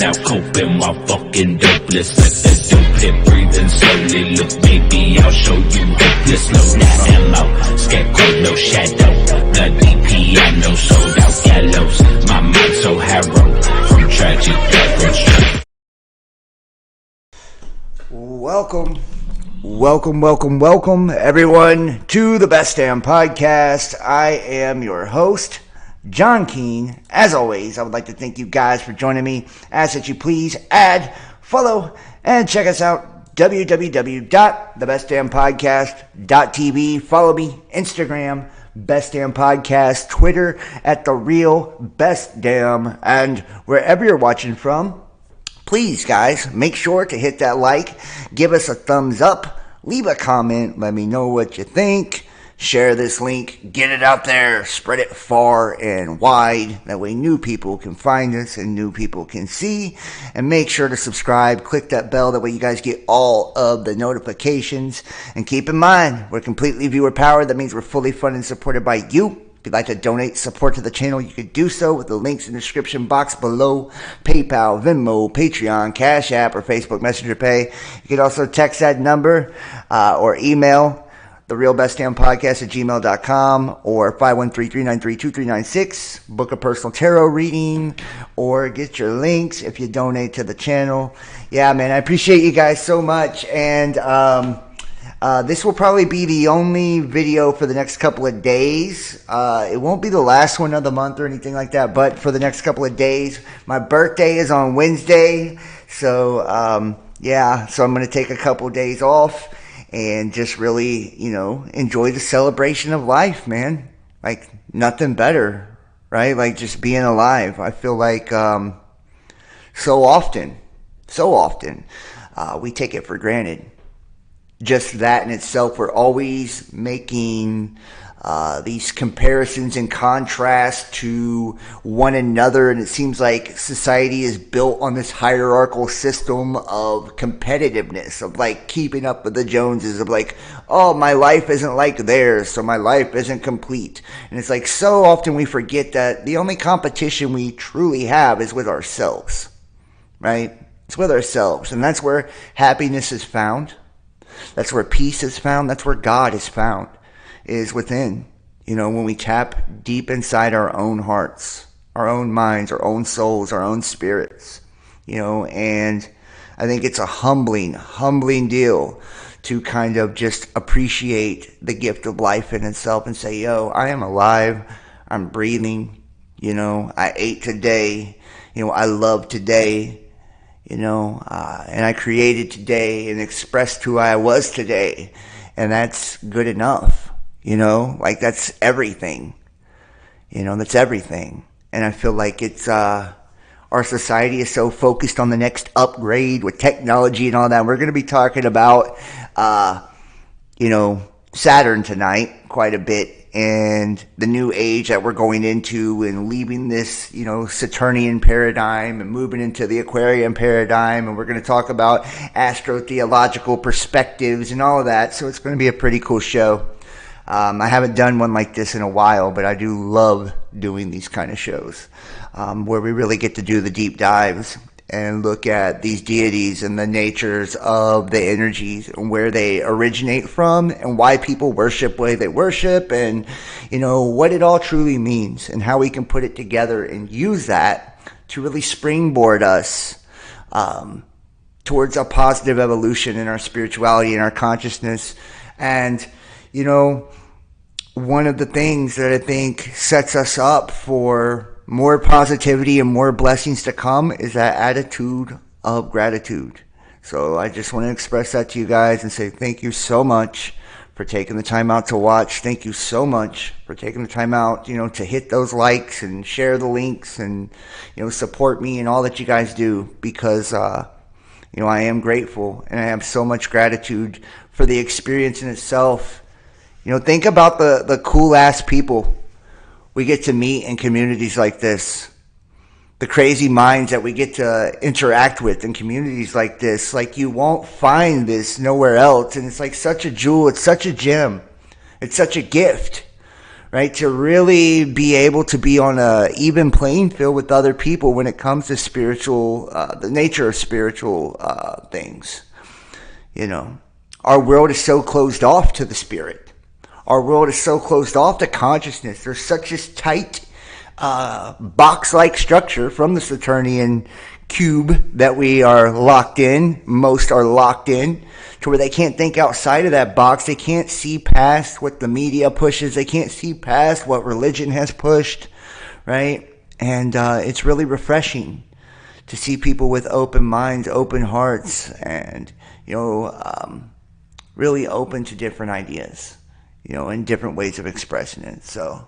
now coping while fucking dopeless. Let the dope hit, breathing slowly. Look, baby, I'll show you hopeless. No net ammo, scarecrow, no shadow. The DP, no sold out gallows. My mind so harrowed from tragic background. Welcome, everyone, to the Best Damn Podcast. I am your host, John Keene. As always, I would like to thank you guys for joining me. Ask that you please add, follow, and check us out, www.thebestdamnpodcast.tv. Follow me, Instagram, Best Damn Podcast, Twitter, at The Real Best Damn, and wherever you're watching from, please, guys, make sure to hit that like, give us a thumbs up, leave a comment, let me know what you think, share this link, get it out there, spread it far and wide. That way new people can find us and new people can see. And make sure to subscribe, click that bell, that way you guys get all of the notifications. And keep in mind, we're completely viewer powered. That means we're fully funded and supported by you. If you'd like to donate support to the channel, you could do so with the links in the description box below. PayPal, Venmo, Patreon, Cash App, or Facebook Messenger Pay. You could also text that number or email therealbestdampodcast@gmail.com or 513-393-2396. Book a personal tarot reading or get your links if you donate to the channel. Yeah, man, I appreciate you guys so much. And this will probably be the only video for the next couple of days. It won't be the last one of the month or anything like that, but for the next couple of days. My birthday is on Wednesday, so so I'm going to take a couple of days off and just really, enjoy the celebration of life, man. Like, nothing better, right? Like, just being alive. I feel like so often, we take it for granted. Just that in itself, we're always making these comparisons and contrast to one another, and it seems like society is built on this hierarchical system of competitiveness, of like keeping up with the Joneses, of like, oh, my life isn't like theirs, so my life isn't complete. And it's like so often we forget that the only competition we truly have is with ourselves, right? It's with ourselves, and that's where happiness is found. That's where peace is found. That's where God is found, is within. When we tap deep inside our own hearts, our own minds, our own souls, our own spirits, and I think it's a humbling deal to kind of just appreciate the gift of life in itself and say, I am alive. I'm breathing. I ate today. I love today. And I created today and expressed who I was today. And that's good enough, like that's everything, that's everything. And I feel like it's, our society is so focused on the next upgrade with technology and all that. We're going to be talking about, Saturn tonight quite a bit, and the new age that we're going into, and leaving this, Saturnian paradigm and moving into the Aquarian paradigm. And we're going to talk about astro-theological perspectives and all of that. So it's going to be a pretty cool show. I haven't done one like this in a while, but I do love doing these kind of shows where we really get to do the deep dives and look at these deities and the natures of the energies and where they originate from and why people worship the way they worship, and what it all truly means and how we can put it together and use that to really springboard us towards a positive evolution in our spirituality and our consciousness. And one of the things that I think sets us up for more positivity and more blessings to come is that attitude of gratitude. So I just want to express that to you guys and say thank you so much for taking the time out to watch. Thank you so much for taking the time out, to hit those likes and share the links and, support me and all that you guys do, because, I am grateful and I have so much gratitude for the experience in itself. Think about the cool ass people we get to meet in communities like this. The crazy minds that we get to interact with in communities like this. Like, you won't find this nowhere else. And it's like such a jewel. It's such a gem. It's such a gift, right? To really be able to be on a even playing field with other people when it comes to spiritual, the nature of spiritual things. You know, our world is so closed off to the spirit. Our world is so closed off to consciousness. There's such this tight box-like structure from the Saturnian cube that we are locked in. Most are locked in to where they can't think outside of that box. They can't see past what the media pushes. They can't see past what religion has pushed, right? And it's really refreshing to see people with open minds, open hearts, and, you know, really open to different ideas, you know, and different ways of expressing it. So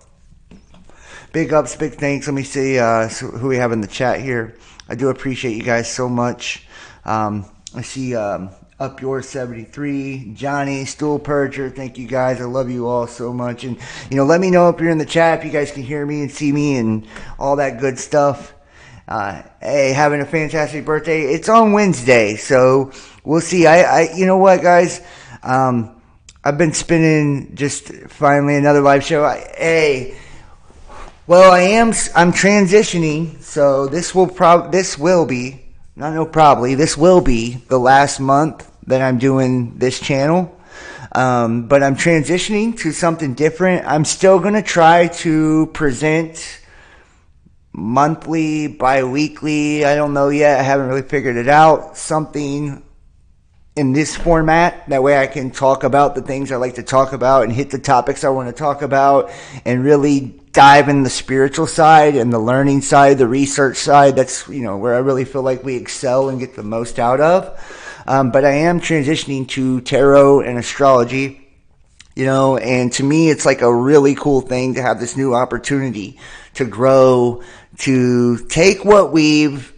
big ups, big thanks. Let me see who we have in the chat here. I do appreciate you guys so much. I see Up Yours 73, Johnny, Stool Purger. Thank you guys. I love you all so much. And, you know, let me know if you're in the chat, if you guys can hear me and see me and all that good stuff. Hey, having a fantastic birthday. It's on Wednesday, so we'll see. You know what, guys? I've been spinning just finally another live show. I'm transitioning, so this will be the last month that I'm doing this channel. But I'm transitioning to something different. I'm still going to try to present monthly, bi-weekly. I don't know yet. I haven't really figured it out. Something in this format. That way I can talk about the things I like to talk about and hit the topics I want to talk about and really dive in the spiritual side and the learning side, the research side. That's, you know, where I really feel like we excel and get the most out of. But I am transitioning to tarot and astrology, you know, and to me, it's like a really cool thing to have this new opportunity to grow, to take what we've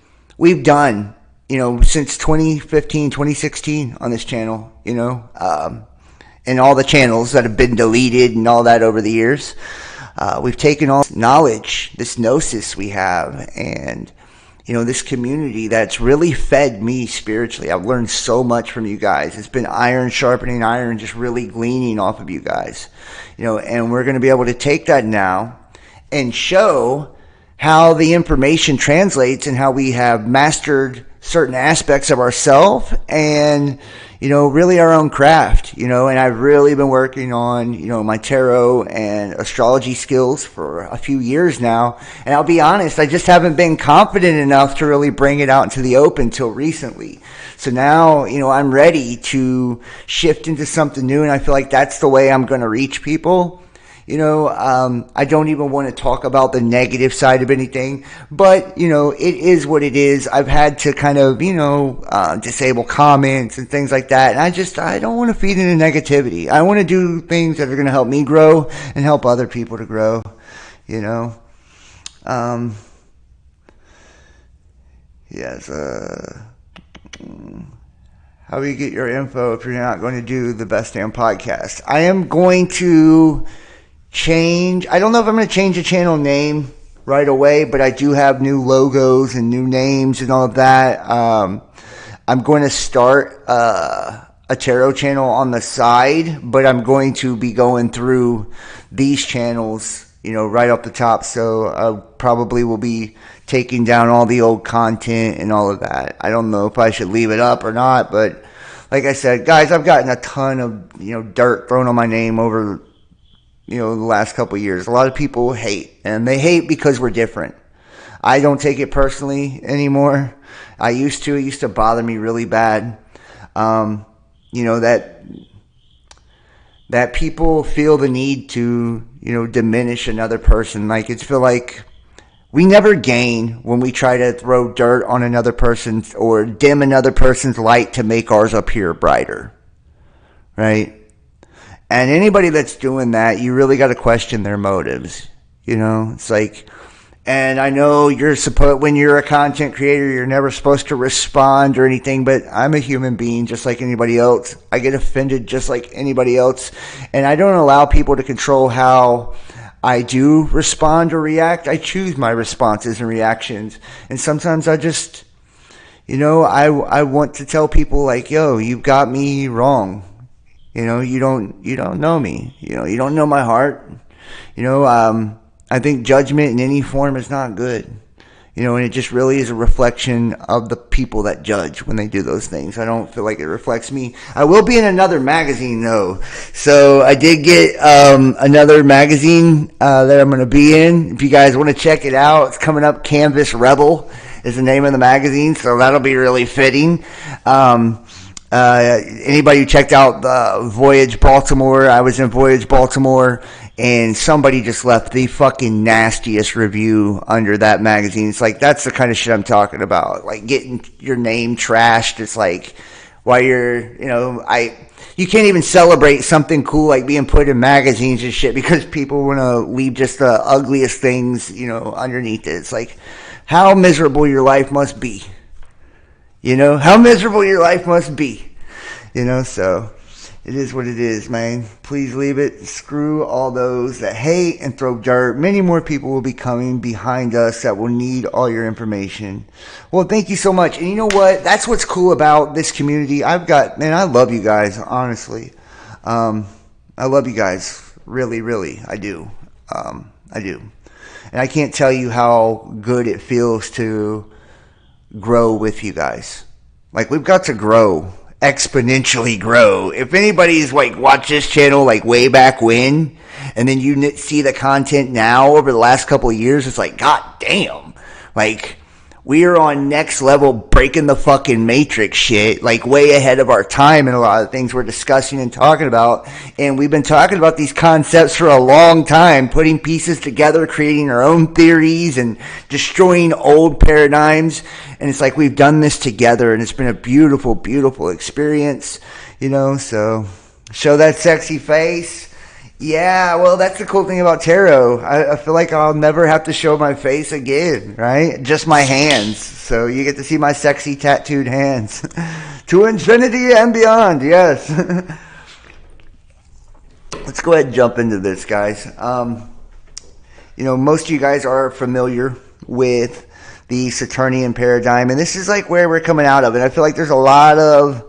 done, you know, since 2015, 2016 on this channel, you know, and all the channels that have been deleted and all that over the years. We've taken all this knowledge, this gnosis we have, and, you know, this community that's really fed me spiritually. I've learned so much from you guys. It's been iron sharpening iron, just really gleaning off of you guys, you know, and we're going to be able to take that now and show how the information translates and how we have mastered certain aspects of ourselves and, you know, really our own craft, you know. And I've really been working on, you know, my tarot and astrology skills for a few years now. And I'll be honest, I just haven't been confident enough to really bring it out into the open till recently. So now, you know, I'm ready to shift into something new, and I feel like that's the way I'm going to reach people. You know, I don't even want to talk about the negative side of anything, but, you know, it is what it is. I've had to kind of, you know, disable comments and things like that. And I don't want to feed into negativity. I want to do things that are going to help me grow and help other people to grow, you know. Yes, how do you get your info if you're not going to do the Best Damn Podcast? I am going to change. I don't know if I'm going to change the channel name right away, but I do have new logos and new names and all of that. I'm going to start a tarot channel on the side, but I'm going to be going through these channels, you know, right up the top. So I probably will be taking down all the old content and all of that. I don't know if I should leave it up or not, but like I said, guys, I've gotten a ton of, you know, dirt thrown on my name over, you know, the last couple of years. A lot of people hate, and they hate because we're different. I don't take it personally anymore. I used to. It used to bother me really bad. You know, that people feel the need to, you know, diminish another person. Like, it's feel like we never gain when we try to throw dirt on another person's or dim another person's light to make ours appear brighter. Right? And anybody that's doing that, you really got to question their motives. You know, it's like, and I know when you're a content creator, you're never supposed to respond or anything, but I'm a human being just like anybody else. I get offended just like anybody else. And I don't allow people to control how I do respond or react. I choose my responses and reactions. And sometimes I just, you know, I want to tell people like, yo, you got me wrong. You know, you don't know me. You know, you don't know my heart. I think judgment in any form is not good. And it just really is a reflection of the people that judge when they do those things. I don't feel like it reflects me. I will be in another magazine, though. So I did get another magazine that I'm going to be in. If you guys want to check it out, it's coming up. Canvas Rebel is the name of the magazine, so that'll be really fitting. Anybody who checked out Voyage Baltimore, I was in Voyage Baltimore, and somebody just left the fucking nastiest review under that magazine. It's like, that's the kind of shit I'm talking about. Like, getting your name trashed. It's like, while you're, you can't even celebrate something cool like being put in magazines and shit because people want to leave just the ugliest things, underneath it. It's like, how miserable your life must be. How miserable your life must be. So it is what it is, man. Please leave it. Screw all those that hate and throw dirt. Many more people will be coming behind us that will need all your information. Well, thank you so much. And you know what? That's what's cool about this community. I love you guys, honestly. I love you guys. Really, really. I do. I do. And I can't tell you how good it feels to grow with you guys. Like, we've got to grow. Exponentially grow. If anybody's watched this channel way back when, and then you see the content now over the last couple of years, it's like, god damn, we are on next level breaking the fucking matrix shit, way ahead of our time in a lot of things we're discussing and talking about. And we've been talking about these concepts for a long time, putting pieces together, creating our own theories and destroying old paradigms. And it's like, we've done this together, and it's been a beautiful, beautiful experience, so show that sexy face. Yeah, well, that's the cool thing about tarot. I feel like I'll never have to show my face again, right? Just my hands. So you get to see my sexy tattooed hands. To infinity and beyond, yes. Let's go ahead and jump into this, guys. Most of you guys are familiar with the Saturnian paradigm, and this is where we're coming out of. And I feel like there's a lot of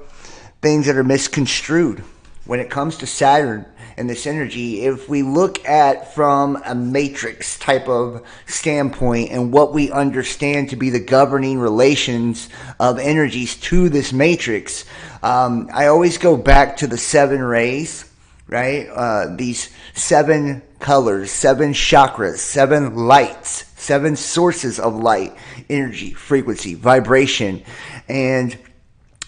things that are misconstrued when it comes to Saturn and this energy. If we look at from a matrix type of standpoint and what we understand to be the governing relations of energies to this matrix, I always go back to the 7 rays, right? These 7 colors, 7 chakras, 7 lights, 7 sources of light, energy, frequency, vibration. And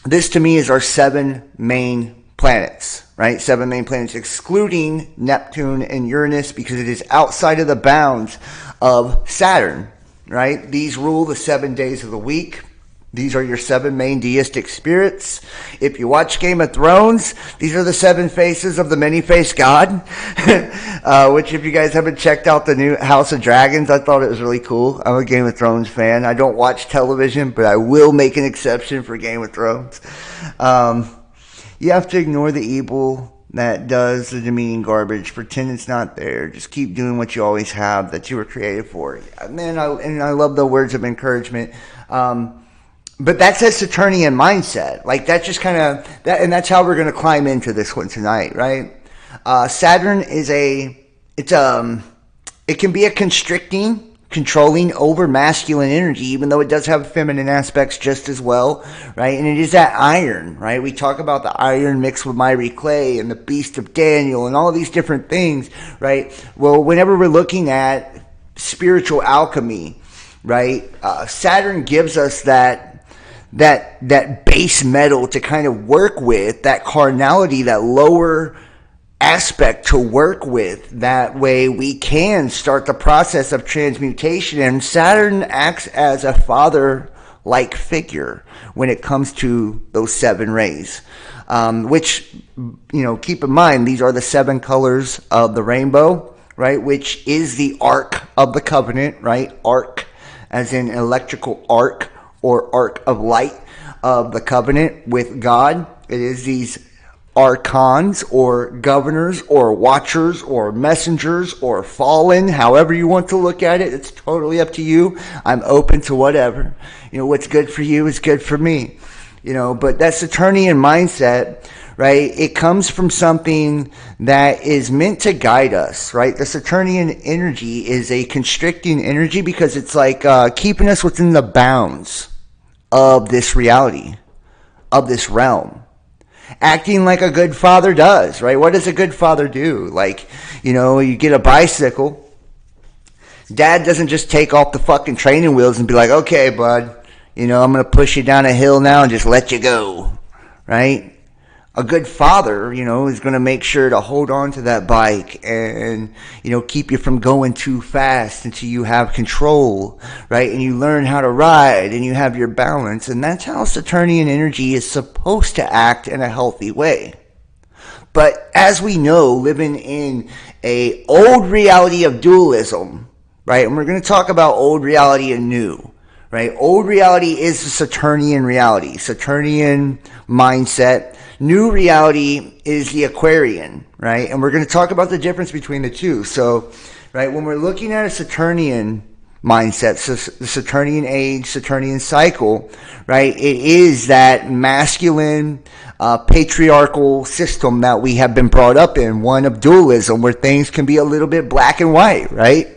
this to me is our 7 main planets, right? 7 main planets, excluding Neptune and Uranus, because it is outside of the bounds of Saturn, right? These rule the 7 days of the week. These are your 7 main deistic spirits. If you watch Game of Thrones, these are the 7 faces of the many-faced God, which if you guys haven't checked out the new House of Dragons, I thought it was really cool. I'm a Game of Thrones fan. I don't watch television, but I will make an exception for Game of Thrones. You have to ignore the evil that does the demeaning garbage. Pretend it's not there. Just keep doing what you always have, that you were created for. Man, I love the words of encouragement. But that's a Saturnian mindset. That's just kind of that, and that's how we're going to climb into this one tonight, right? Saturn is it can be a constricting, controlling, over masculine energy, even though it does have feminine aspects just as well, right? And it is that iron, right? We talk about the iron mixed with miry clay and the beast of Daniel and all these different things, right? Well, whenever we're looking at spiritual alchemy, right, Saturn gives us that base metal to kind of work with, that carnality, that lower aspect to work with. That way we can start the process of transmutation. And Saturn acts as a father-like figure when it comes to those 7 rays, which, keep in mind, these are the 7 colors of the rainbow, right? Which is the arc of the covenant, right? Arc as in electrical arc, or arc of light of the covenant with God. It is these archons, or governors, or watchers, or messengers, or fallen, however you want to look at it. It's totally up to you. I'm open to whatever. What's good for you is good for me. But that Saturnian mindset, right? It comes from something that is meant to guide us, right? The Saturnian energy is a constricting energy because it's like keeping us within the bounds of this reality, of this realm. Acting like a good father does, right? What does a good father do? Like, you get a bicycle. Dad doesn't just take off the fucking training wheels and be like, okay, bud, I'm going to push you down a hill now and just let you go, right? A good father, is going to make sure to hold on to that bike and, keep you from going too fast until you have control, right? And you learn how to ride and you have your balance. And that's how Saturnian energy is supposed to act in a healthy way. But as we know, living in a old reality of dualism, right? And we're going to talk about old reality and new. Right? Old reality is the Saturnian reality, Saturnian mindset. New reality is the Aquarian, right? And we're going to talk about the difference between the two. So, right, when we're looking at a Saturnian mindset, so the Saturnian age, Saturnian cycle, right, it is that masculine, patriarchal system that we have been brought up in, one of dualism, where things can be a little bit black and white, right?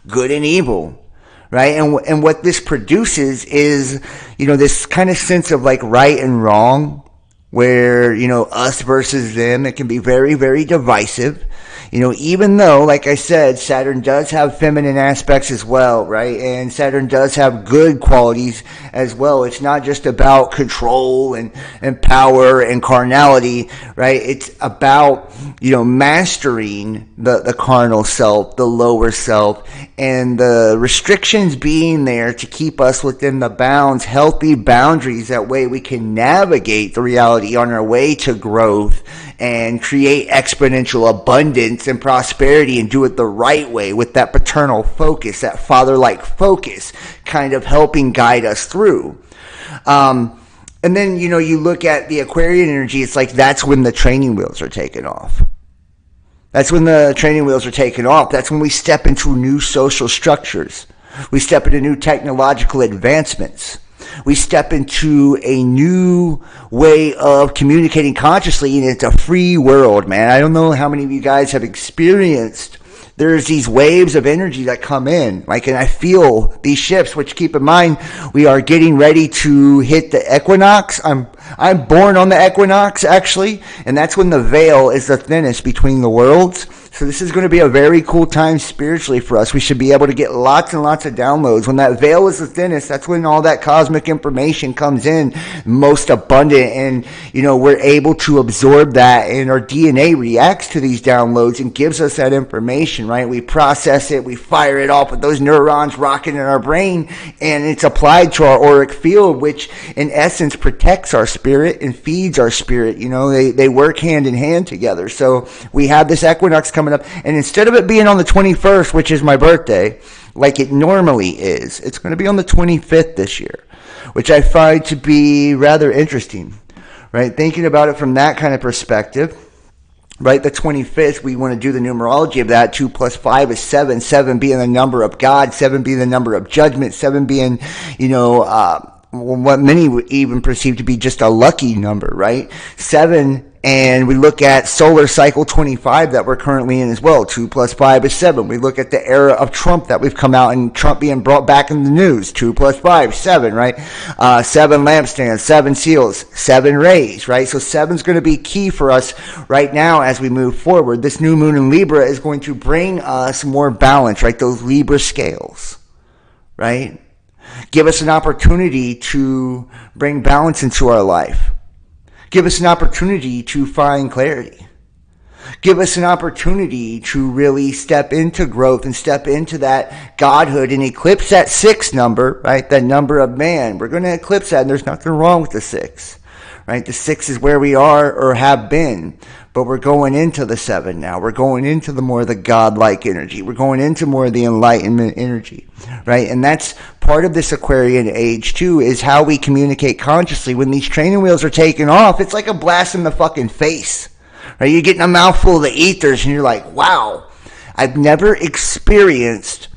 Good and evil. Right? And what this produces is, this kind of sense of like right and wrong, where, us versus them. It can be very, very divisive. Even though, like I said, Saturn does have feminine aspects as well, right? And Saturn does have good qualities as well. It's not just about control and power and carnality, right? It's about, mastering the carnal self, the lower self, and the restrictions being there to keep us within the bounds, healthy boundaries. That way we can navigate the reality on our way to growth and create exponential abundance and prosperity, and do it the right way with that paternal focus, that father-like focus, kind of helping guide us through. And then, you look at the Aquarian energy, it's like that's when the training wheels are taken off. That's when the training wheels are taken off. That's when we step into new social structures. We step into new technological advancements. We step into a new way of communicating consciously, and it's a free world, man. I don't know how many of you guys have experienced. There's these waves of energy that come in, and I feel these shifts, which, keep in mind, we are getting ready to hit the equinox. I'm born on the equinox, actually, and that's when the veil is the thinnest between the worlds. So this is going to be a very cool time spiritually for us. We should be able to get lots and lots of downloads. When that veil is the thinnest, that's when all that cosmic information comes in most abundant, and we're able to absorb that, and our DNA reacts to these downloads and gives us that information, right? We process it, we fire it off with those neurons rocking in our brain, and it's applied to our auric field, which in essence protects our spirit and feeds our spirit. They work hand in hand together. So we have this equinox coming up, and instead of it being on the 21st, which is my birthday, like it normally is, it's going to be on the 25th this year, which I find to be rather interesting, right? Thinking about it from that kind of perspective, right? The 25th, we want to do the numerology of that. 2 + 5 is 7. 7 being the number of God, 7 being the number of judgment, 7 being, what many would even perceive to be just a lucky number, right? 7, and we look at solar cycle 25 that we're currently in as well. 2 + 5 is 7. We look at the era of Trump that we've come out, and Trump being brought back in the news. 2 + 5, 7, right? 7 lampstands, 7 seals, 7 rays, right? So 7's going to be key for us right now as we move forward. This new moon in Libra is going to bring us more balance, right? Those Libra scales, right? Give us an opportunity to bring balance into our life. Give us an opportunity to find clarity. Give us an opportunity to really step into growth and step into that godhood and eclipse that 6 number, right? That number of man. We're going to eclipse that, and there's nothing wrong with the 6, right? The 6 is where we are or have been, but we're going into the 7 now. We're going into the more of the godlike energy. We're going into more of the enlightenment energy, right? And that's part of this Aquarian age too, is how we communicate consciously. When these training wheels are taken off, it's like a blast in the fucking face, right? You're getting a mouthful of the ethers and you're like, wow, I've never experienced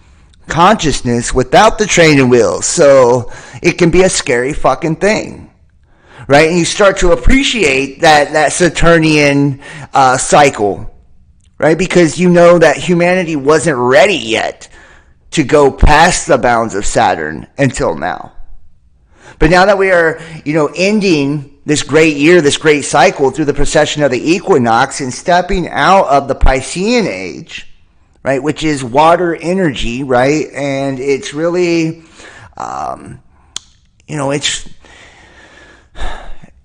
consciousness without the training wheels. So it can be a scary fucking thing, right? And you start to appreciate that Saturnian cycle, right? Because you know that humanity wasn't ready yet to go past the bounds of Saturn until now. But now that we are, ending this great year, this great cycle through the precession of the equinox and stepping out of the Piscean age, right, which is water energy, right? And it's really,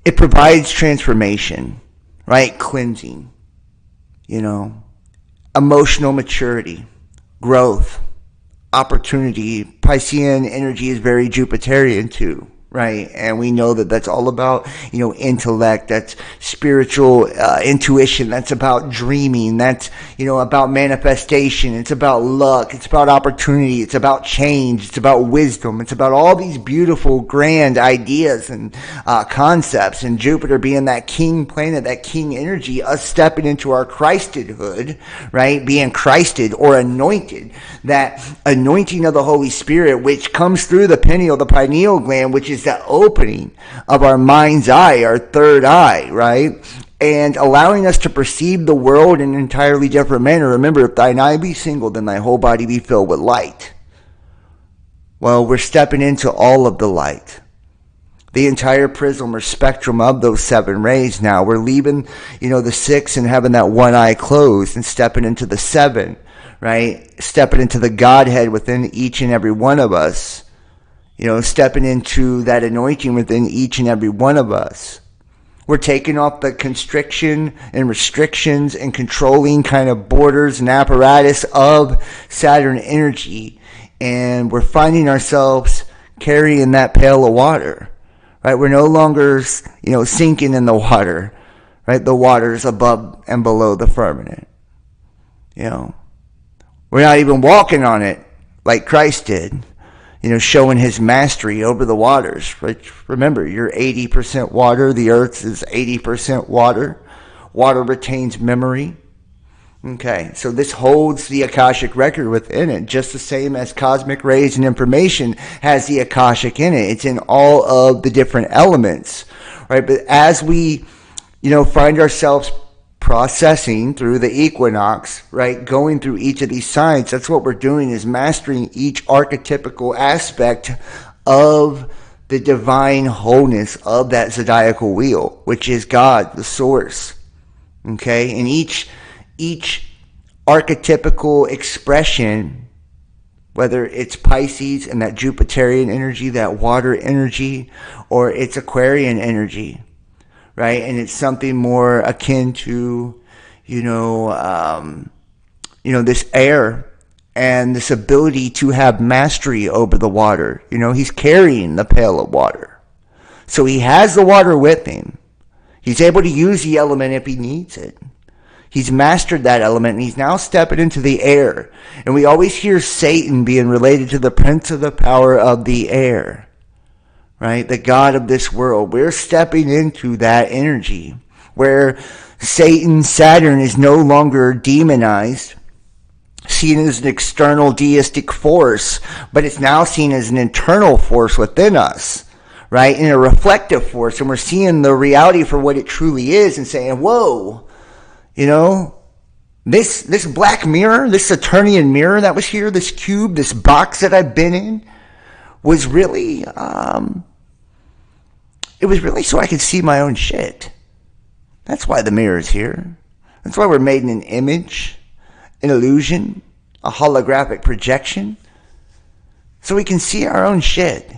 it provides transformation, right? Cleansing, emotional maturity, growth, opportunity. Piscean energy is very Jupiterian too, right? And we know that that's all about, intellect, that's spiritual intuition, that's about dreaming, that's, about manifestation, it's about luck, it's about opportunity, it's about change, it's about wisdom, it's about all these beautiful, grand ideas and concepts. And Jupiter being that king planet, that king energy, us stepping into our Christedhood, right? Being Christed or anointed, that anointing of the Holy Spirit, which comes through the pineal gland, which is the opening of our mind's eye, our third eye, right? And allowing us to perceive the world in an entirely different manner. Remember, if thine eye be single, then thy whole body be filled with light. Well, we're stepping into all of the light. The entire prism or spectrum of those 7 rays now. We're leaving, the 6 and having that one eye closed and stepping into the 7, right? Stepping into the Godhead within each and every one of us. Stepping into that anointing within each and every one of us. We're taking off the constriction and restrictions and controlling kind of borders and apparatus of Saturn energy. And we're finding ourselves carrying that pail of water, right? We're no longer, sinking in the water, right? The water's above and below the firmament. We're not even walking on it like Christ did. Showing his mastery over the waters. Right? Remember, you're 80% water. The earth is 80% water. Water retains memory. Okay, so this holds the Akashic record within it, just the same as cosmic rays and information has the Akashic in it. It's in all of the different elements, right? But as we, find ourselves processing through the equinox, right? Going through each of these signs, that's what we're doing, is mastering each archetypical aspect of the divine wholeness of that zodiacal wheel, which is God, the source. Okay? And each archetypical expression, whether it's Pisces and that Jupiterian energy, that water energy, or it's Aquarian energy, right? And it's something more akin to, this air and this ability to have mastery over the water. He's carrying the pail of water. So he has the water with him. He's able to use the element if he needs it. He's mastered that element, and he's now stepping into the air. And we always hear Satan being related to the prince of the power of the air. Right? The God of this world. We're stepping into that energy where Saturn is no longer demonized, seen as an external deistic force, but it's now seen as an internal force within us, right? And a reflective force. And we're seeing the reality for what it truly is and saying, whoa, this black mirror, this Saturnian mirror that was here, this cube, this box that I've been in, was really, it was really so I could see my own shit. That's why the mirror is here. That's why we're made in an image, an illusion, a holographic projection. So we can see our own shit,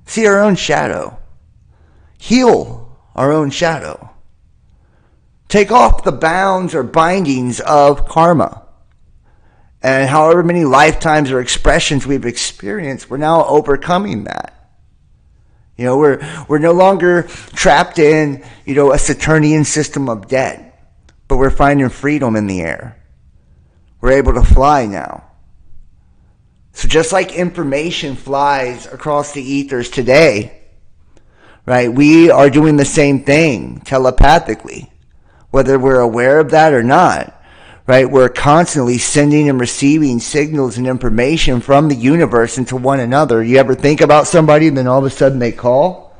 see our own shadow, heal our own shadow, take off the bounds or bindings of karma. And however many lifetimes or expressions we've experienced, we're now overcoming that. We're no longer trapped in, a Saturnian system of debt, but we're finding freedom in the air. We're able to fly now. So just like information flies across the ethers today, right, we are doing the same thing telepathically, whether we're aware of that or not. Right? We're constantly sending and receiving signals and information from the universe into one another. You ever think about somebody and then all of a sudden they call?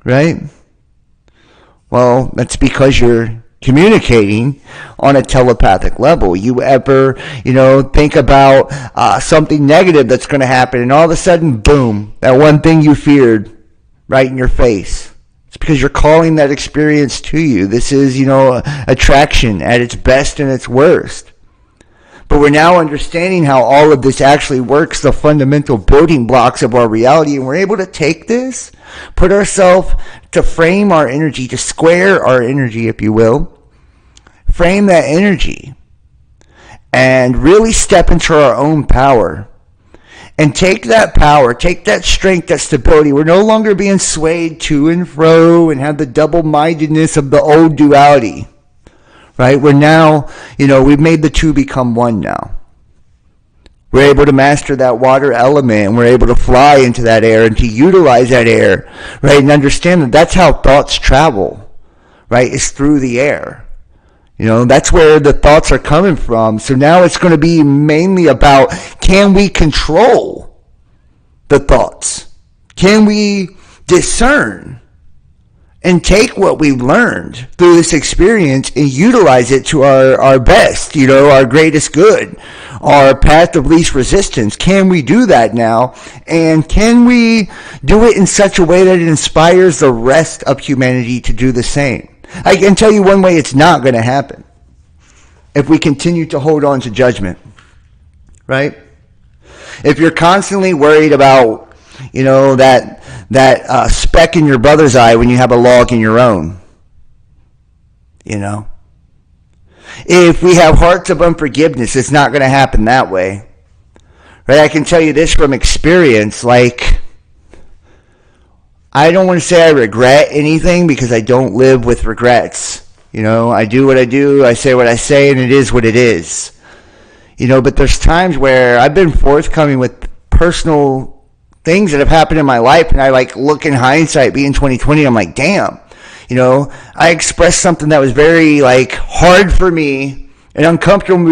right? Well, that's because you're communicating on a telepathic level. You ever, think about something negative that's going to happen, and all of a sudden, boom, that one thing you feared right in your face. It's because you're calling that experience to you. This is, attraction at its best and its worst. But we're now understanding how all of this actually works, the fundamental building blocks of our reality, and we're able to take this, put ourselves to frame our energy, to square our energy, if you will, frame that energy, and really step into our own power. And take that power, take that strength, that stability. We're no longer being swayed to and fro and have the double-mindedness of the old duality. Right? We're now, we've made the two become one now. We're able to master that water element, and we're able to fly into that air and to utilize that air, right? And understand that that's how thoughts travel, right? It's through the air. That's where the thoughts are coming from. So now it's going to be mainly about, can we control the thoughts? Can we discern and take what we've learned through this experience and utilize it to our best, our greatest good, our path of least resistance? Can we do that now? And can we do it in such a way that it inspires the rest of humanity to do the same? I can tell you one way it's not going to happen. If we continue to hold on to judgment, right? If you're constantly worried about, that speck in your brother's eye when you have a log in your own, If we have hearts of unforgiveness, it's not going to happen that way, right? I can tell you this from experience, I don't want to say I regret anything because I don't live with regrets. I do what I do, I say what I say, and it is what it is. But there's times where I've been forthcoming with personal things that have happened in my life, and I look in hindsight, being 2020, I'm like, damn, I expressed something that was very hard for me and uncomfortable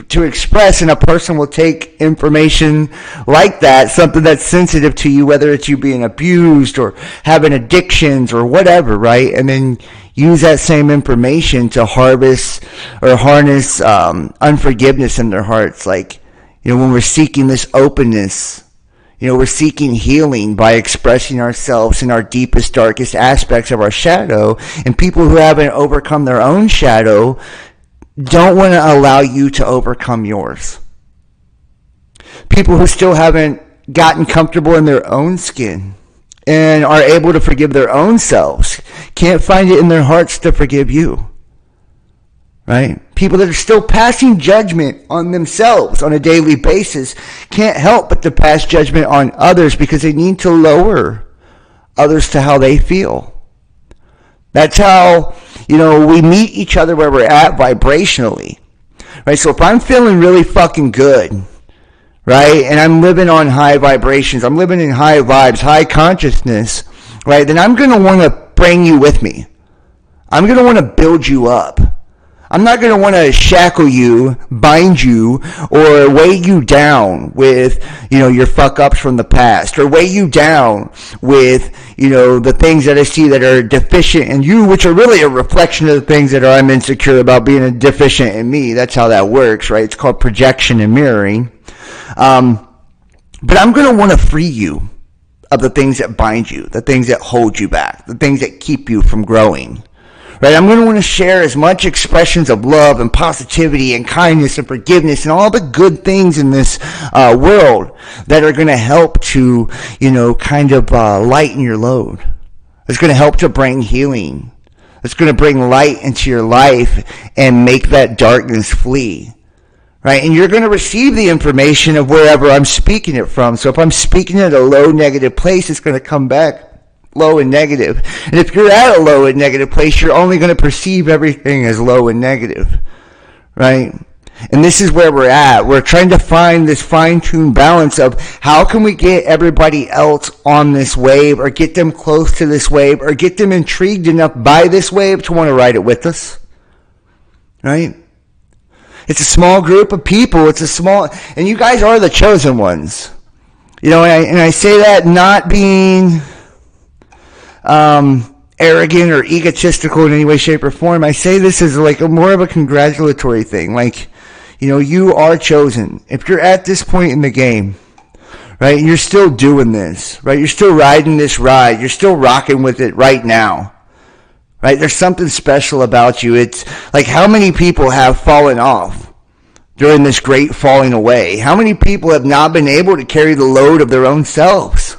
to express, and a person will take information like that, something that's sensitive to you, whether it's you being abused or having addictions or whatever, right? And then use that same information to harvest or harness unforgiveness in their hearts. When we're seeking this openness, we're seeking healing by expressing ourselves in our deepest, darkest aspects of our shadow, and people who haven't overcome their own shadow don't want to allow you to overcome yours. People who still haven't gotten comfortable in their own skin and are able to forgive their own selves can't find it in their hearts to forgive you. Right? People that are still passing judgment on themselves on a daily basis can't help but to pass judgment on others because they need to lower others to how they feel. That's how, we meet each other where we're at vibrationally, right? So if I'm feeling really fucking good, right, and I'm living on high vibrations, I'm living in high vibes, high consciousness, right, then I'm going to want to bring you with me. I'm going to want to build you up. I'm not going to want to shackle you, bind you, or weigh you down with, your fuck-ups from the past, or weigh you down with, the things that I see that are deficient in you, which are really a reflection of the things that I'm insecure about being deficient in me. That's how that works, right? It's called projection and mirroring. But I'm going to want to free you of the things that bind you, the things that hold you back, the things that keep you from growing. Right? I'm going to want to share as much expressions of love and positivity and kindness and forgiveness and all the good things in this world that are going to help to, lighten your load. It's going to help to bring healing. It's going to bring light into your life and make that darkness flee. Right? And you're going to receive the information of wherever I'm speaking it from. So if I'm speaking at a low negative place, it's going to come back low and negative. And if you're at a low and negative place, you're only going to perceive everything as low and negative, right? And this is where we're at. We're trying to find this fine-tuned balance of how can we get everybody else on this wave, or get them close to this wave, or get them intrigued enough by this wave to want to ride it with us, right? It's a small group of people. And you guys are the chosen ones. And I say that not being arrogant or egotistical in any way, shape, or form. I say this as like more of a congratulatory thing. Like, you are chosen. If you're at this point in the game, right, you're still doing this, right? You're still riding this ride. You're still rocking with it right now, right? There's something special about you. It's like, how many people have fallen off during this great falling away? How many people have not been able to carry the load of their own selves?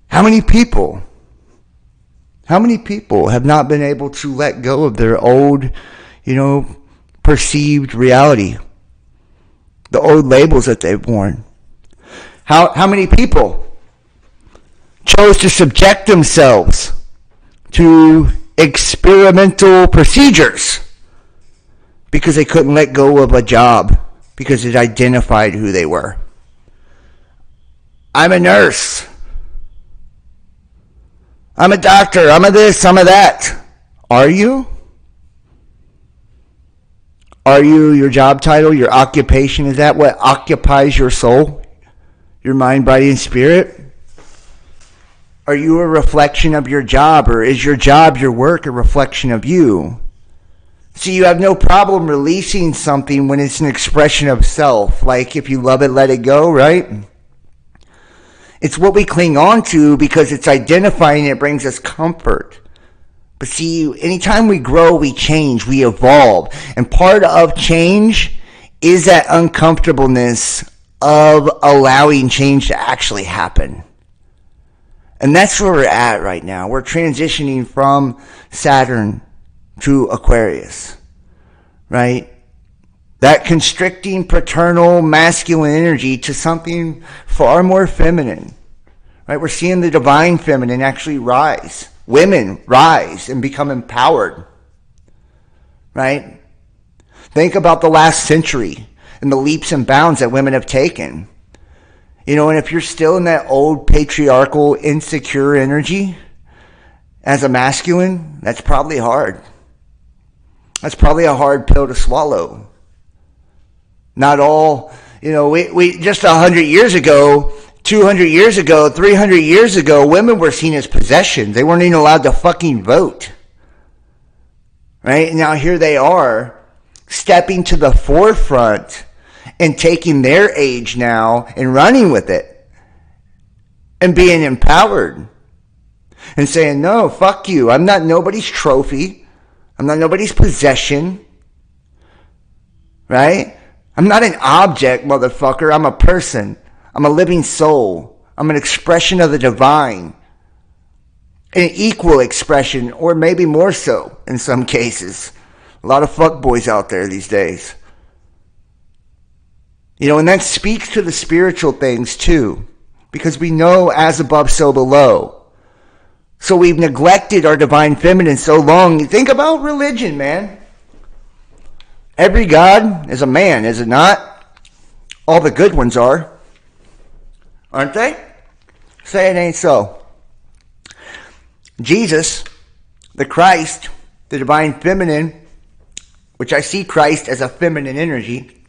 How many people have not been able to let go of their old, perceived reality, the old labels that they've worn? How many people chose to subject themselves to experimental procedures because they couldn't let go of a job because it identified who they were? I'm a nurse. I'm a doctor. I'm a this. I'm a that. Are you? Are you your job title, your occupation? Is that what occupies your soul, your mind, body, and spirit? Are you a reflection of your job, or is your job, your work, a reflection of you? See, you have no problem releasing something when it's an expression of self. Like, if you love it, let it go, right? It's what we cling on to because it's identifying, it brings us comfort. But see, anytime we grow, we change, we evolve. And part of change is that uncomfortableness of allowing change to actually happen. And that's where we're at right now. We're transitioning from Saturn to Aquarius, right? That constricting paternal masculine energy to something far more feminine, right? We're seeing the divine feminine actually rise. Women rise and become empowered, right? Think about the last century and the leaps and bounds that women have taken. And if you're still in that old patriarchal, insecure energy as a masculine, that's probably hard. That's probably a hard pill to swallow. Not all, we just 100 years ago, 200 years ago, 300 years ago, women were seen as possessions. They weren't even allowed to fucking vote. Right? Now here they are, stepping to the forefront and taking their age now and running with it and being empowered and saying, no, fuck you. I'm not nobody's trophy. I'm not nobody's possession. Right? I'm not an object, motherfucker. I'm a person. I'm a living soul. I'm an expression of the divine. An equal expression, or maybe more so in some cases. A lot of fuckboys out there these days. And that speaks to the spiritual things too. Because we know as above, so below. So we've neglected our divine feminine so long. Think about religion, man. Every god is a man, is it not? All the good ones are. Aren't they? Say it ain't so. Jesus, the Christ, the divine feminine, which I see Christ as a feminine energy,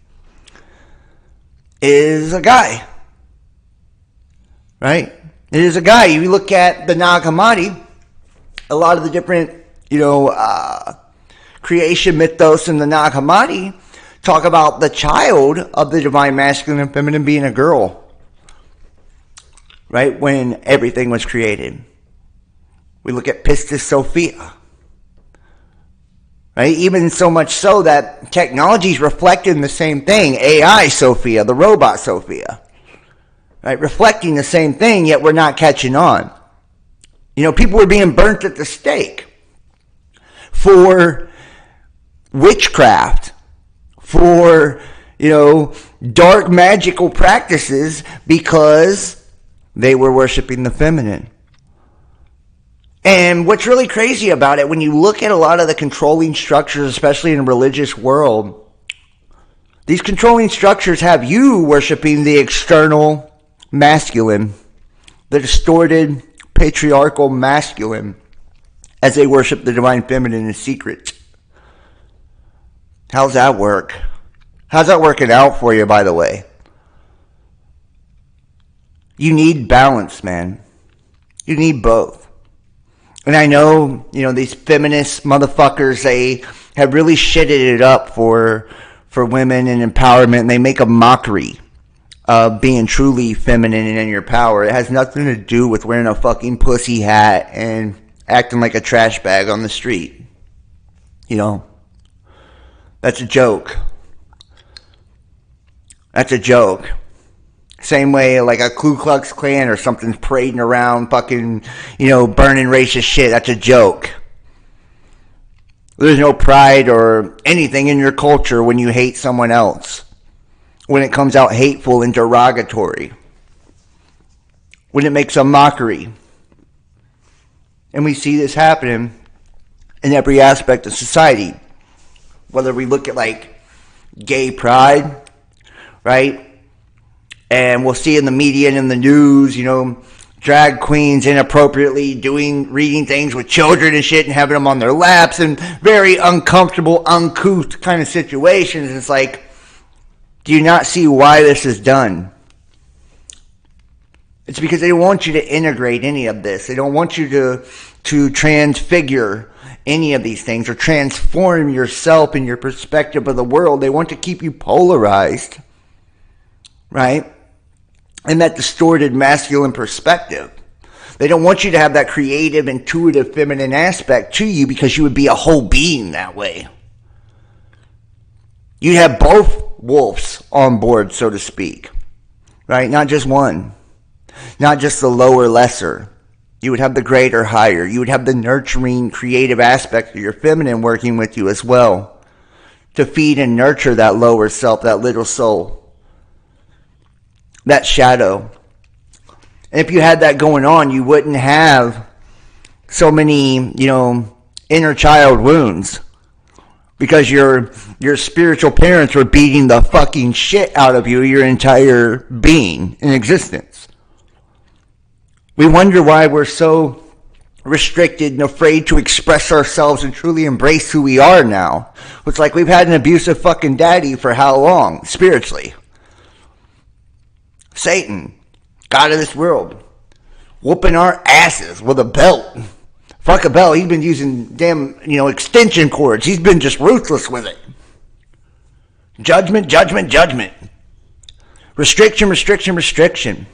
is a guy. Right? It is a guy. You look at the Nag Hammadi, a lot of the different, creation mythos in the Nag Hammadi talk about the child of the divine masculine and feminine being a girl, right, when everything was created. We look at Pistis Sophia, right, even so much so that technology is reflecting the same thing. AI Sophia, the robot Sophia, right, reflecting the same thing, yet we're not catching on. People were being burnt at the stake for witchcraft, for, dark magical practices because they were worshiping the feminine. And what's really crazy about it, when you look at a lot of the controlling structures, especially in a religious world, these controlling structures have you worshiping the external masculine, the distorted patriarchal masculine, as they worship the divine feminine in secret. How's that work? How's that working out for you, by the way? You need balance, man. You need both. And I know, these feminist motherfuckers, they have really shitted it up for women and empowerment, and they make a mockery of being truly feminine and in your power. It has nothing to do with wearing a fucking pussy hat and acting like a trash bag on the street. That's a joke. That's a joke. Same way like a Ku Klux Klan or something's parading around fucking, burning racist shit. That's a joke. There's no pride or anything in your culture when you hate someone else. When it comes out hateful and derogatory. When it makes a mockery. And we see this happening in every aspect of society. Whether we look at like gay pride, right? And we'll see in the media and in the news, drag queens inappropriately reading things with children and shit and having them on their laps and very uncomfortable, uncouth kind of situations. It's like, do you not see why this is done? It's because they don't want you to integrate any of this. They don't want you to transfigure any of these things or transform yourself and your perspective of the world. They want to keep you polarized, right? And that distorted masculine perspective. They don't want you to have that creative, intuitive, feminine aspect to you because you would be a whole being that way. You'd have both wolves on board, so to speak, right? Not just one. Not just the lower, lesser. You would have the greater, higher. You would have the nurturing, creative aspect of your feminine working with you as well to feed and nurture that lower self, that little soul. That shadow. And if you had that going on, you wouldn't have so many, inner child wounds. Because your spiritual parents were beating the fucking shit out of you your entire being in existence. We wonder why we're so restricted and afraid to express ourselves and truly embrace who we are now. It's like we've had an abusive fucking daddy for how long, spiritually? Satan, God of this world, whooping our asses with a belt. Fuck a belt. He's been using damn, extension cords. He's been just ruthless with it. Judgment, judgment, judgment. Restriction, restriction, restriction.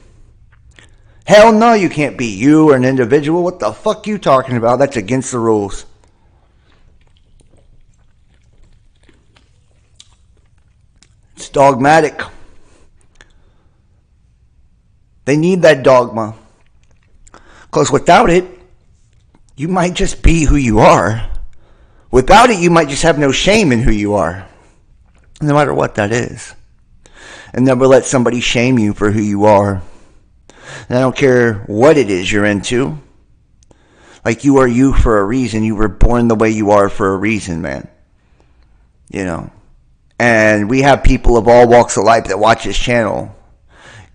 Hell no, you can't be you or an individual. What the fuck you talking about? That's against the rules. It's dogmatic. They need that dogma. Because without it, you might just be who you are. Without it, you might just have no shame in who you are. No matter what that is. And never let somebody shame you for who you are. And I don't care what it is you're into. Like, you are you for a reason. You were born the way you are for a reason, man. And we have people of all walks of life that watch this channel.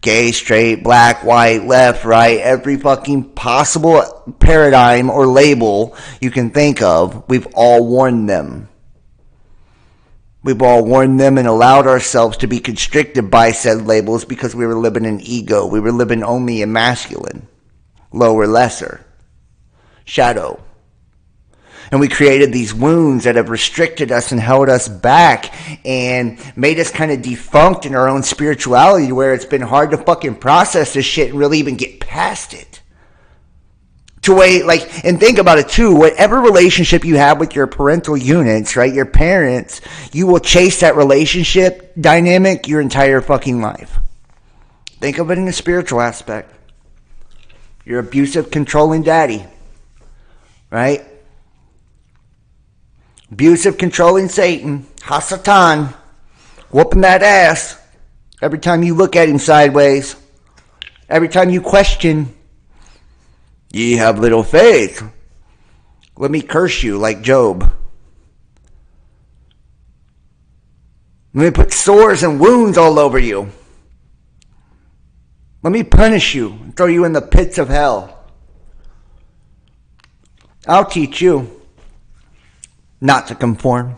Gay, straight, black, white, left, right, every fucking possible paradigm or label you can think of, we've all worn them. We've all worn them and allowed ourselves to be constricted by said labels because we were living in ego. We were living only in masculine, lower, lesser, shadow. And we created these wounds that have restricted us and held us back and made us kind of defunct in our own spirituality, where it's been hard to fucking process this shit and really even get past it. And think about it too, whatever relationship you have with your parental units, right, your parents, you will chase that relationship dynamic your entire fucking life. Think of it in a spiritual aspect. Your abusive, controlling daddy, right? Abusive, controlling Satan, Hasatan, whooping that ass every time you look at him sideways, every time you question. Ye have little faith. Let me curse you like Job. Let me put sores and wounds all over you. Let me punish you and throw you in the pits of hell. I'll teach you not to conform.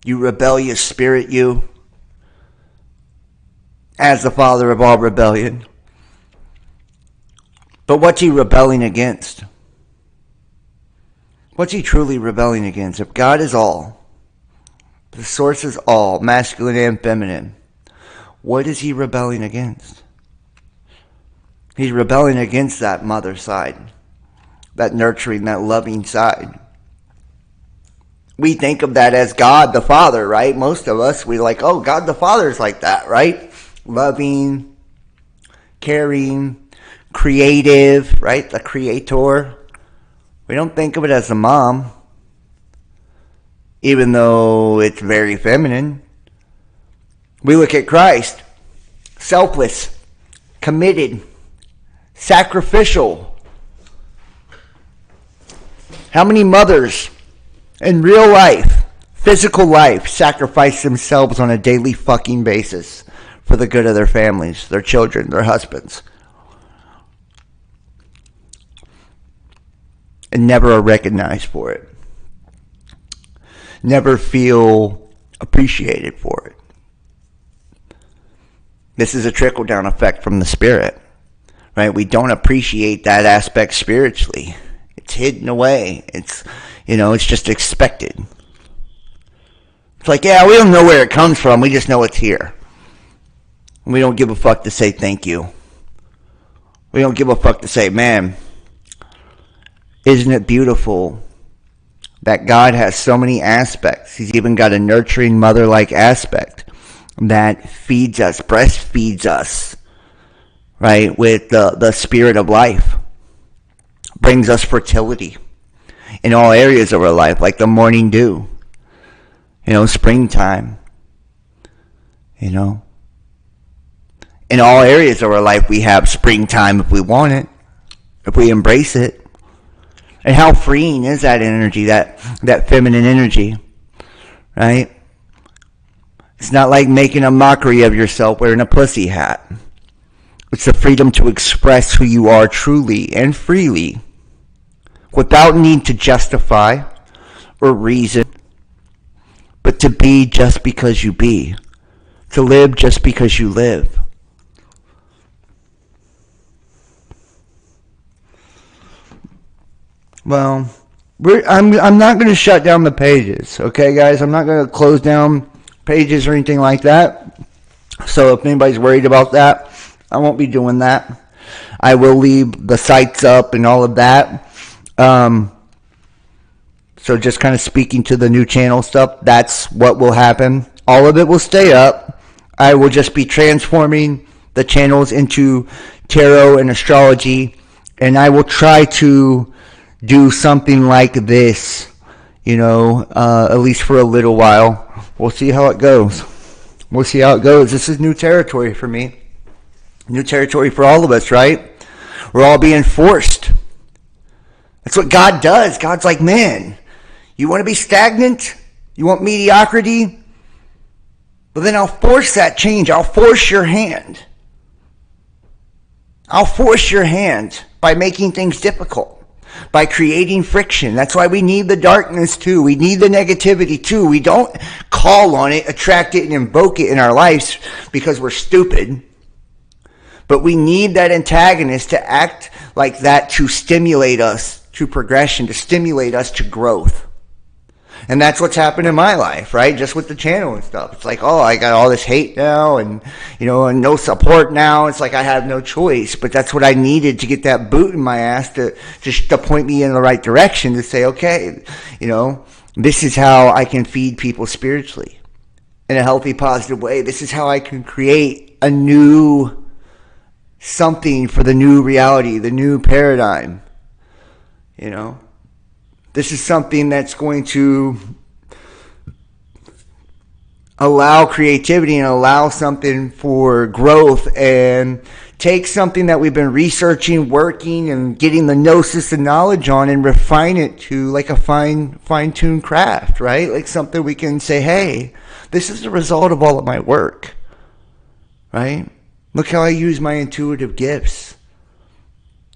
You rebellious spirit, you. As the father of all rebellion, But what's he rebelling against? What's he truly rebelling against? If God is all, the source is all, masculine and feminine, what is he rebelling against? He's rebelling against that mother side, that nurturing, that loving side. We think of that as God the Father, right? Most of us, we like, oh, God the Father is like that, right? Loving, caring, creative, right? The creator. We don't think of it as a mom, even though it's very feminine. We look at Christ, selfless, committed, sacrificial. How many mothers in real life, physical life, sacrifice themselves on a daily fucking basis for the good of their families, their children, their husbands, and never are recognized for it, never feel appreciated for it? This is a trickle-down effect from the spirit, right? We don't appreciate that aspect spiritually. It's hidden away. It's just expected. It's like, yeah, we don't know where it comes from. We just know it's here. We don't give a fuck to say thank you. We don't give a fuck to say, man, isn't it beautiful that God has so many aspects? He's even got a nurturing mother-like aspect that feeds us, breastfeeds us, right, with the spirit of life. Brings us fertility in all areas of our life, like the morning dew, springtime, in all areas of our life we have springtime if we want it, if we embrace it. And how freeing is that energy, that feminine energy, right? It's not like making a mockery of yourself wearing a pussy hat. It's the freedom to express who you are truly and freely without need to justify or reason, but to be just because you be, to live just because you live. Well, I'm not going to shut down the pages, okay, guys? I'm not going to close down pages or anything like that. So if anybody's worried about that, I won't be doing that. I will leave the sites up and all of that. So just kind of speaking to the new channel stuff, that's what will happen. All of it will stay up. I will just be transforming the channels into tarot and astrology, and I will try to do something like this, at least for a little while. We'll see how it goes. This is new territory for me. New territory for all of us, right? We're all being forced. That's what God does. God's like, man, you want to be stagnant? You want mediocrity? Well, then I'll force that change. I'll force your hand. I'll force your hand by making things difficult, by creating friction. That's why we need the darkness too. We need the negativity too. We don't call on it, attract it, and invoke it in our lives because we're stupid. But we need that antagonist to act like that to stimulate us to progression, to stimulate us to growth. And that's what's happened in my life, right? Just with the channel and stuff. It's like, oh, I got all this hate now and, and no support now. It's like I have no choice. But that's what I needed to get that boot in my ass to point me in the right direction, to say, okay, this is how I can feed people spiritually in a healthy, positive way. This is how I can create a new something for the new reality, the new paradigm. This is something that's going to allow creativity and allow something for growth and take something that we've been researching, working, and getting the gnosis and knowledge on and refine it to like a fine-tuned craft, right? Like something we can say, hey, this is the result of all of my work, right? Look how I use my intuitive gifts,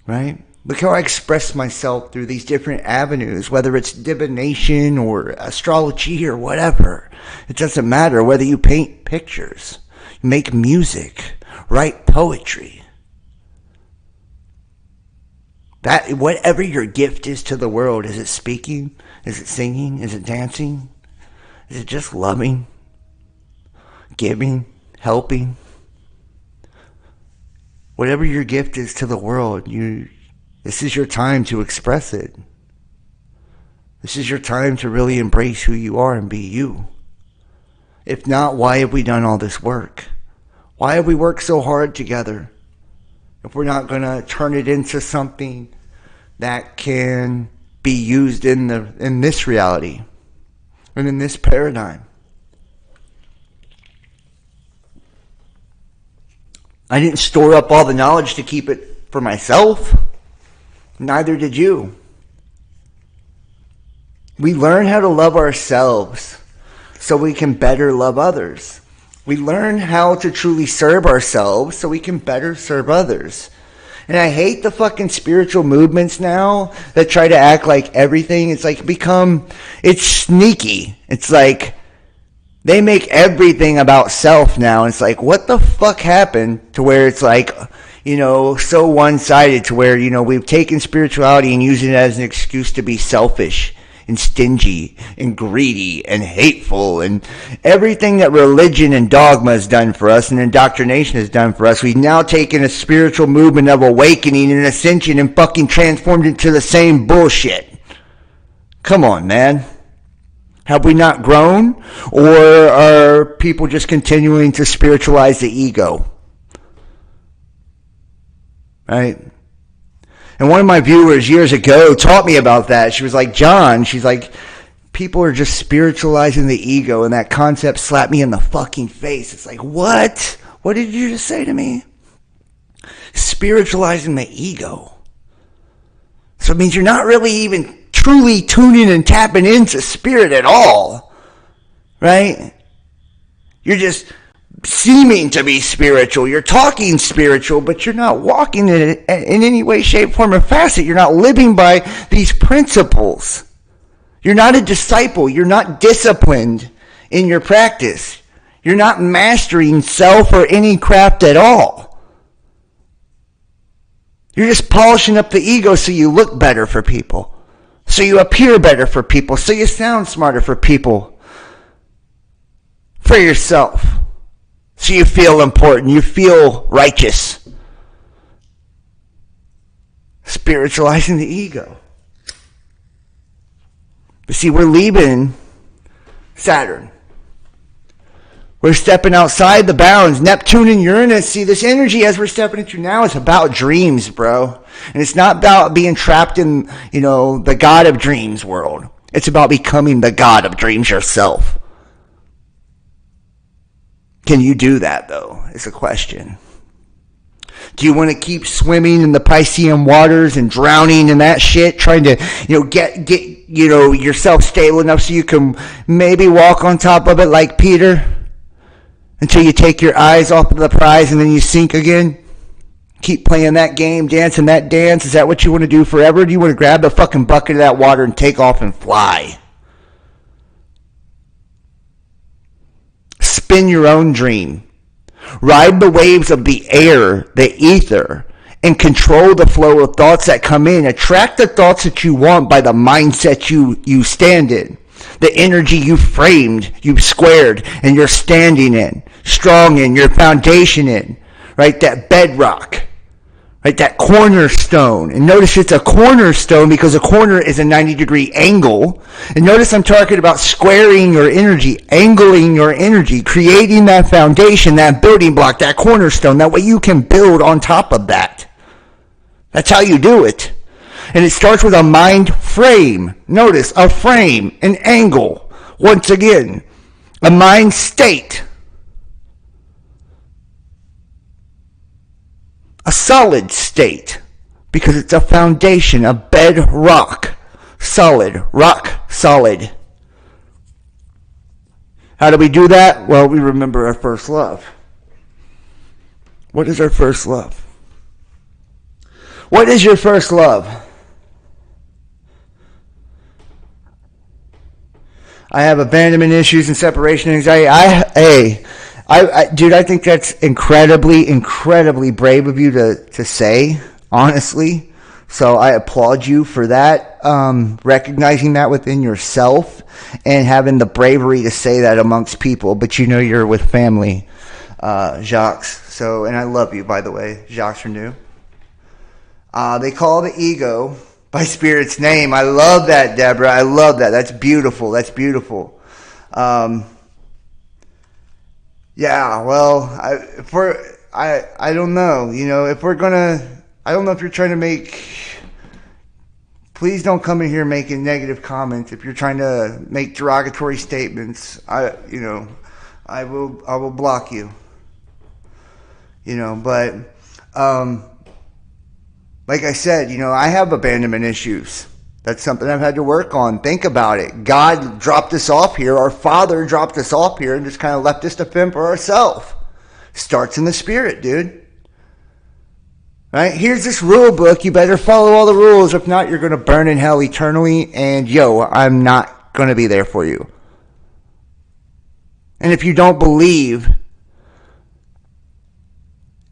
right? Look how I express myself through these different avenues, whether it's divination or astrology or whatever. It doesn't matter whether you paint pictures, make music, write poetry. That whatever your gift is to the world, is it speaking? Is it singing? Is it dancing? Is it just loving? Giving? Helping? Whatever your gift is to the world, this is your time to express it. This is your time to really embrace who you are and be you. If not, why have we done all this work? Why have we worked so hard together? If we're not going to turn it into something that can be used in this reality and in this paradigm. I didn't store up all the knowledge to keep it for myself. Neither did you. We learn how to love ourselves so we can better love others. We learn how to truly serve ourselves so we can better serve others. And I hate the fucking spiritual movements now that try to act like everything. It's like it's sneaky. It's like they make everything about self now. It's like, what the fuck happened to where it's like, so one-sided to where, we've taken spirituality and used it as an excuse to be selfish and stingy and greedy and hateful, and everything that religion and dogma has done for us and indoctrination has done for us. We've now taken a spiritual movement of awakening and ascension and fucking transformed it to the same bullshit. Come on, man. Have we not grown? Or are people just continuing to spiritualize the ego? Right? And one of my viewers years ago taught me about that. She was like, John, she's like, people are just spiritualizing the ego, and that concept slapped me in the fucking face. It's like, what? What did you just say to me? Spiritualizing the ego. So it means you're not really even truly tuning and tapping into spirit at all. Right? You're just seeming to be spiritual. You're talking spiritual, but you're not walking in it in any way, shape, form, or facet. You're not living by these principles. You're not a disciple. You're not disciplined in your practice. You're not mastering self or any craft at all. You're just polishing up the ego so you look better for people, so you appear better for people, so you sound smarter for people, for yourself. So you feel important. You feel righteous. Spiritualizing the ego. But see, we're leaving Saturn. We're stepping outside the bounds. Neptune and Uranus. See, this energy as we're stepping into now is about dreams, bro. And it's not about being trapped in, the God of dreams world. It's about becoming the God of dreams yourself. Can you do that, though? It's a question. Do you want to keep swimming in the Piscean waters and drowning in that shit, trying to, get yourself stable enough so you can maybe walk on top of it like Peter until you take your eyes off of the prize and then you sink again? Keep playing that game, dancing that dance? Is that what you want to do forever? Do you want to grab the fucking bucket of that water and take off and fly? Spin your own dream. Ride the waves of the air, the ether, and control the flow of thoughts that come in. Attract the thoughts that you want by the mindset you stand in. The energy you framed, you've squared, and you're standing in. Strong in, your foundation in. Right? That bedrock. Right? That cornerstone. And notice it's a cornerstone because a corner is a 90-degree angle. And notice I'm talking about squaring your energy, angling your energy, creating that foundation, that building block, that cornerstone. That way you can build on top of that. That's how you do it. And it starts with a mind frame. Notice, a frame, an angle. Once again, a mind state. A solid state, because it's a foundation, a bedrock. Solid, rock solid. How do we do that? Well, we remember our first love. What is our first love? What is your first love? I have abandonment issues and separation anxiety. Dude, I think that's incredibly, incredibly brave of you to say, honestly. So I applaud you for that, recognizing that within yourself and having the bravery to say that amongst people. But you know you're with family, Jacques. So, and I love you, by the way, Jacques Renew. They call the ego by Spirit's name. I love that, Deborah. I love that. That's beautiful. That's beautiful. Yeah, well, I don't know. You know, if we're gonna, I don't know if you're trying to make. Please don't come in here making negative comments. If you're trying to make derogatory statements, I will block you. You know, but like I said, you know, I have abandonment issues. That's something I've had to work on. Think about it. God dropped us off here. Our Father dropped us off here and just kind of left us to fend for ourselves. Starts in the spirit, dude. Right? Here's this rule book. You better follow all the rules. If not, you're going to burn in hell eternally. And I'm not going to be there for you. And if you don't believe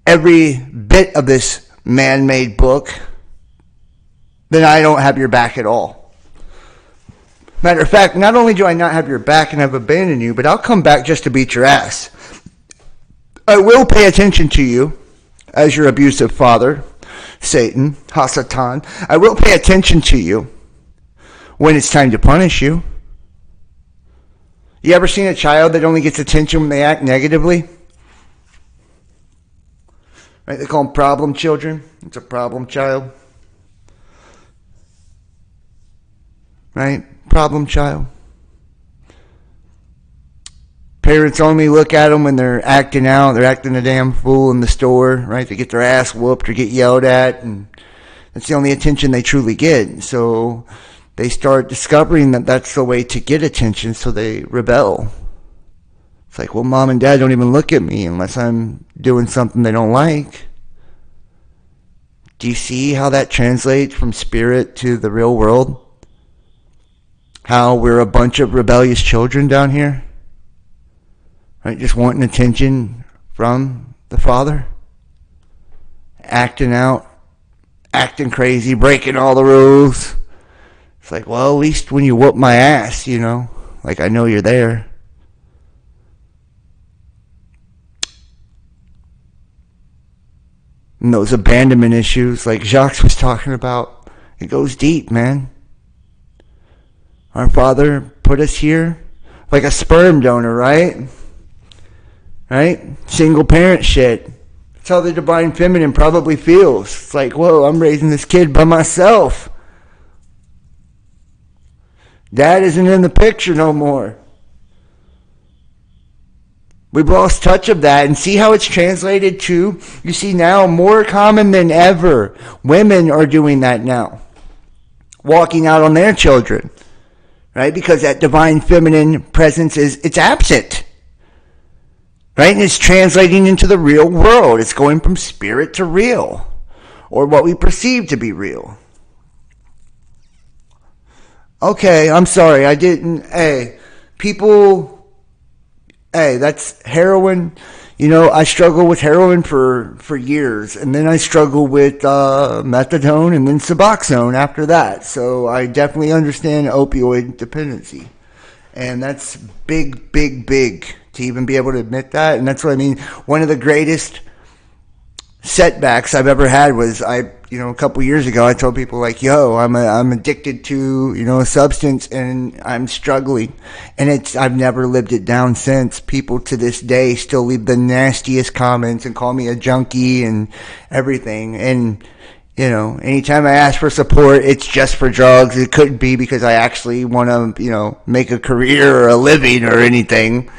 every bit of this man-made book, then I don't have your back at all. Matter of fact, not only do I not have your back and have abandoned you, but I'll come back just to beat your ass. I will pay attention to you as your abusive father, Satan, Hasatan. I will pay attention to you when it's time to punish you. You ever seen a child that only gets attention when they act negatively? Right? They call them problem children. It's a problem child. Right? Problem child. Parents only look at them when they're acting out. They're acting a damn fool in the store, right? They get their ass whooped or get yelled at, and that's the only attention they truly get. So they start discovering that that's the way to get attention, so they rebel. It's like, well, mom and dad don't even look at me unless I'm doing something they don't like. Do you see how that translates from spirit to the real world? How we're a bunch of rebellious children down here? Right, just wanting attention from the Father. Acting out, acting crazy, breaking all the rules. It's like, well, at least when you whoop my ass, you know, like I know you're there. And those abandonment issues, like Jacques was talking about, it goes deep, man. Our Father put us here like a sperm donor, right? Right? Single parent shit. That's how the divine feminine probably feels. It's like, whoa, I'm raising this kid by myself. Dad isn't in the picture no more. We've lost touch of that, and see how it's translated to, you see now, more common than ever. Women are doing that now. Walking out on their children. Right? Because that divine feminine presence it's absent. Right? And it's translating into the real world. It's going from spirit to real. Or what we perceive to be real. Okay, I'm sorry. I didn't. Hey, people. Hey, that's heroin. You know, I struggled with heroin for years. And then I struggled with methadone and then Suboxone after that. So I definitely understand opioid dependency. And that's big, big, big to even be able to admit that. And that's what I mean. One of the greatest setbacks I've ever had was a couple years ago, I told people like, yo, I'm addicted to, a substance and I'm struggling. And I've never lived it down since. People to this day still leave the nastiest comments and call me a junkie and everything. And, anytime I ask for support, it's just for drugs. It couldn't be because I actually want to, make a career or a living or anything,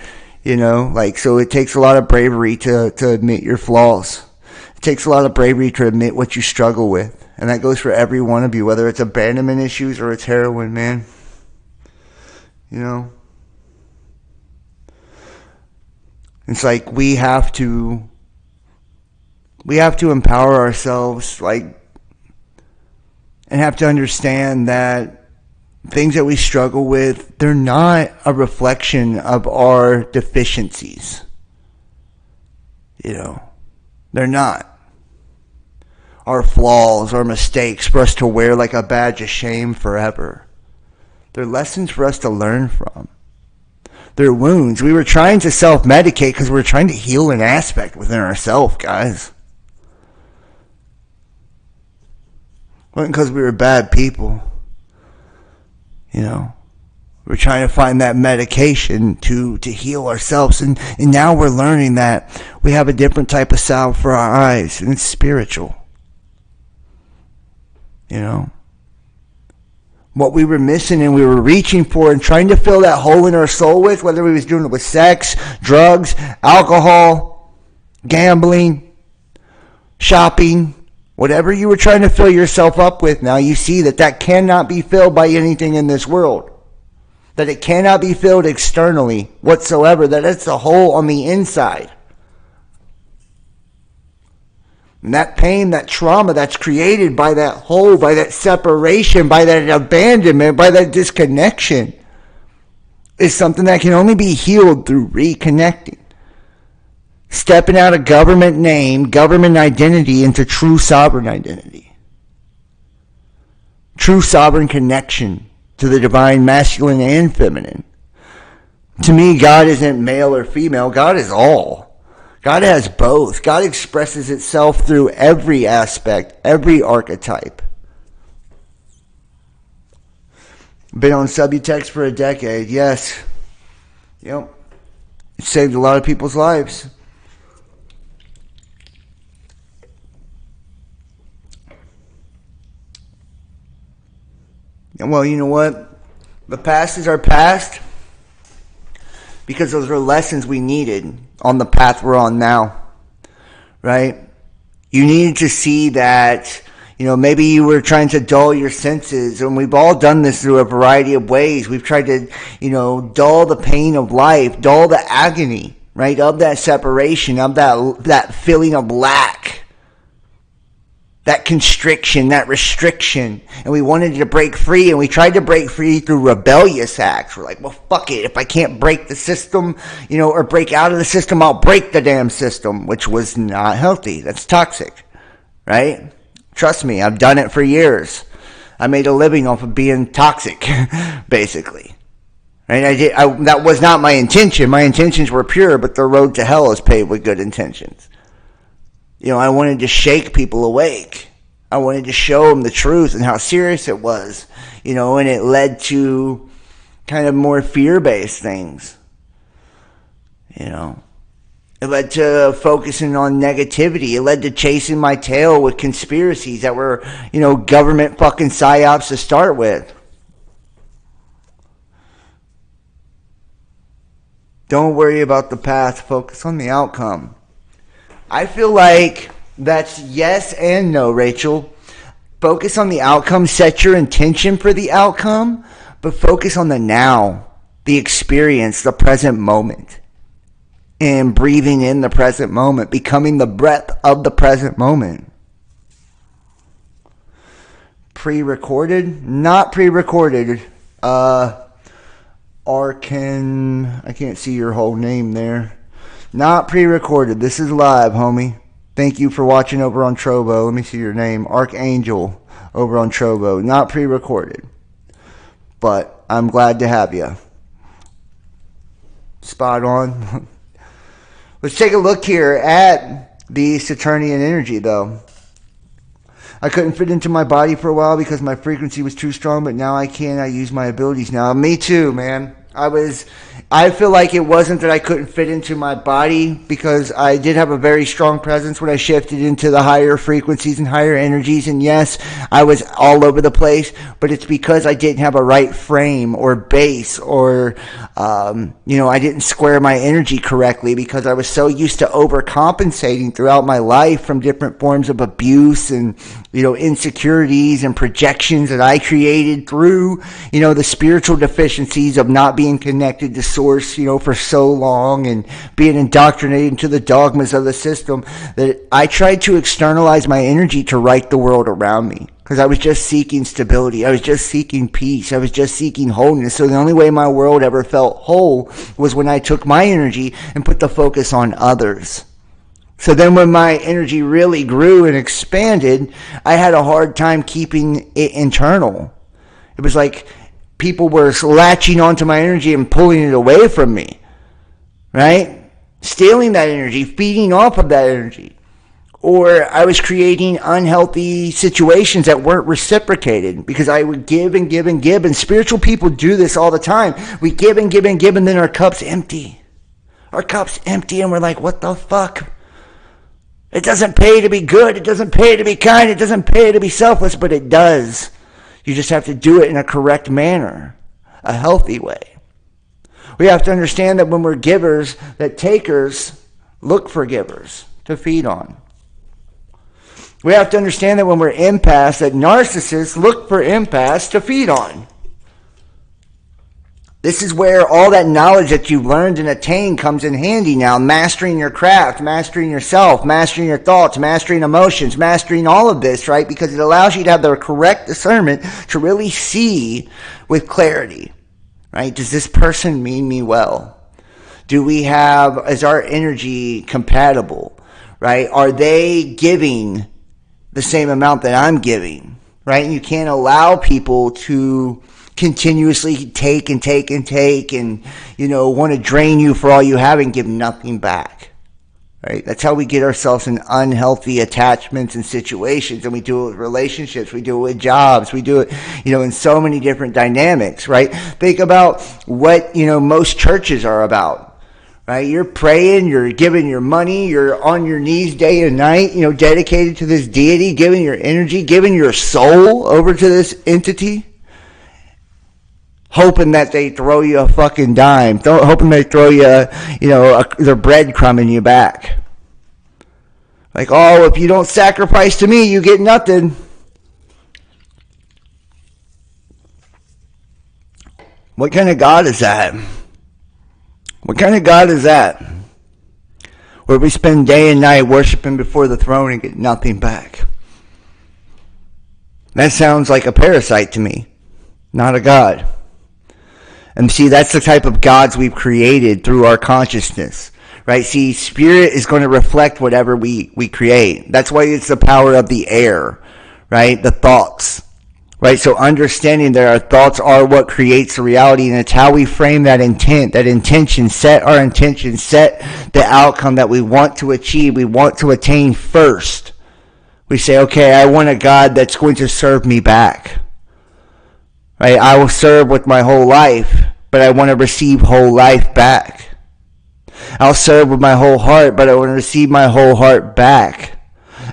so it takes a lot of bravery to admit your flaws. It takes a lot of bravery to admit what you struggle with. And that goes for every one of you, whether it's abandonment issues or it's heroin, man. It's like we have to empower ourselves, and have to understand that things that we struggle with, they're not a reflection of our deficiencies. They're not. our flaws, our mistakes, for us to wear like a badge of shame forever. They're lessons for us to learn from. They're wounds. We were trying to self-medicate because we were trying to heal an aspect within ourselves, guys. It wasn't because we were bad people. You know, we're trying to find that medication to heal ourselves. And now we're learning that we have a different type of salve for our eyes, and it's spiritual. You know, what we were missing and we were reaching for and trying to fill that hole in our soul with, whether we was doing it with sex, drugs, alcohol, gambling, shopping, whatever you were trying to fill yourself up with, now you see that cannot be filled by anything in this world. That it cannot be filled externally whatsoever. That it's a hole on the inside. And that pain, that trauma that's created by that hole, by that separation, by that abandonment, by that disconnection, is something that can only be healed through reconnecting. Stepping out of government name, government identity into true sovereign identity. True sovereign connection to the divine masculine and feminine. To me, God isn't male or female. God is all. God has both. God expresses itself through every aspect, every archetype. Been on Subutex for a decade, yes. Yep. It saved a lot of people's lives. And well, you know what? The past is our past because those are lessons we needed on the path we're on now, right? You needed to see that, you know, maybe you were trying to dull your senses, and we've all done this through a variety of ways. We've tried to, you know, dull the pain of life, dull the agony, right, of that separation, of that feeling of lack. That constriction, that restriction. And we wanted to break free, and we tried to break free through rebellious acts. We're like, well, fuck it. If I can't break the system, you know, or break out of the system, I'll break the damn system, which was not healthy. That's toxic, right? Trust me, I've done it for years. I made a living off of being toxic, basically. Right? That was not my intention. My intentions were pure, but the road to hell is paved with good intentions. You know, I wanted to shake people awake. I wanted to show them the truth and how serious it was. You know, and it led to kind of more fear-based things. You know, it led to focusing on negativity. It led to chasing my tail with conspiracies that were, you know, government fucking psyops to start with. Don't worry about the path. Focus on the outcome. I feel like that's yes and no, Rachel. Focus on the outcome, set your intention for the outcome, but focus on the now, the experience, the present moment. And breathing in the present moment, becoming the breath of the present moment. Pre-recorded? Not pre-recorded. Arkan, I can't see your whole name there. Not pre-recorded. This is live, homie. Thank you for watching over on Trovo. Let me see your name. Archangel over on Trovo. Not pre-recorded. But I'm glad to have you. Spot on. Let's take a look here at the Saturnian energy, though. I couldn't fit into my body for a while because my frequency was too strong, but now I can. I use my abilities now. Me too, man. I feel like it wasn't that I couldn't fit into my body, because I did have a very strong presence when I shifted into the higher frequencies and higher energies. And yes, I was all over the place, but it's because I didn't have a right frame or base, or, I didn't square my energy correctly, because I was so used to overcompensating throughout my life from different forms of abuse and, insecurities and projections that I created through, the spiritual deficiencies of not being connected to source, for so long, and being indoctrinated into the dogmas of the system, that I tried to externalize my energy to right the world around me. Because I was just seeking stability. I was just seeking peace. I was just seeking wholeness. So the only way my world ever felt whole was when I took my energy and put the focus on others. So then when my energy really grew and expanded, I had a hard time keeping it internal. It was like people were latching onto my energy and pulling it away from me, right? Stealing that energy, feeding off of that energy. Or I was creating unhealthy situations that weren't reciprocated because I would give and give and give. And spiritual people do this all the time. We give and give and give, and then our cup's empty. Our cup's empty, and we're like, what the fuck? It doesn't pay to be good. It doesn't pay to be kind. It doesn't pay to be selfless, but it does. You just have to do it in a correct manner, a healthy way. We have to understand that when we're givers, that takers look for givers to feed on. We have to understand that when we're empaths, that narcissists look for empaths to feed on. This is where all that knowledge that you've learned and attained comes in handy now. Mastering your craft, mastering yourself, mastering your thoughts, mastering emotions, mastering all of this, right? Because it allows you to have the correct discernment to really see with clarity, right? Does this person mean me well? Is our energy compatible, right? Are they giving the same amount that I'm giving, right? And you can't allow people to continuously take and take and take and, want to drain you for all you have and give nothing back, right? That's how we get ourselves in unhealthy attachments and situations. And we do it with relationships. We do it with jobs. We do it, in so many different dynamics, right? Think about what, most churches are about, right? You're praying, you're giving your money, you're on your knees day and night, dedicated to this deity, giving your energy, giving your soul over to this entity, hoping that they throw you a fucking dime, hoping they throw you, their breadcrumb in you back. Like, oh, if you don't sacrifice to me, you get nothing. What kind of God is that? What kind of God is that? Where we spend day and night worshiping before the throne and get nothing back. That sounds like a parasite to me, not a God. And see, that's the type of gods we've created through our consciousness, right? See, spirit is going to reflect whatever we create. That's why it's the power of the air, right? The thoughts, right? So understanding that our thoughts are what creates the reality, and it's how we frame that intent, that intention, set our intention, set the outcome that we want to achieve, we want to attain first. We say, okay, I want a God that's going to serve me back. Right? I will serve with my whole life, but I want to receive whole life back. I'll serve with my whole heart, but I want to receive my whole heart back.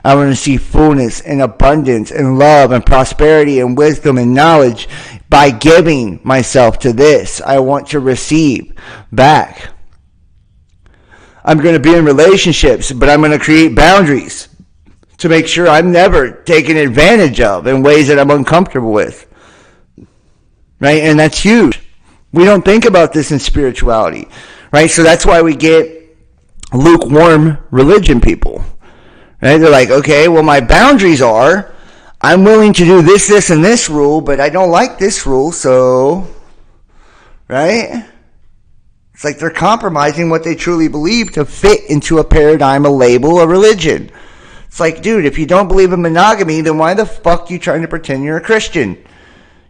I want to see fullness and abundance and love and prosperity and wisdom and knowledge by giving myself to this. I want to receive back. I'm going to be in relationships, but I'm going to create boundaries to make sure I'm never taken advantage of in ways that I'm uncomfortable with. Right? And that's huge. We don't think about this in spirituality. Right? So that's why we get lukewarm religion people. Right? They're like, okay, well, my boundaries are, I'm willing to do this, this, and this rule, but I don't like this rule, so, right? It's like they're compromising what they truly believe to fit into a paradigm, a label, a religion. It's like, dude, if you don't believe in monogamy, then why the fuck are you trying to pretend you're a Christian?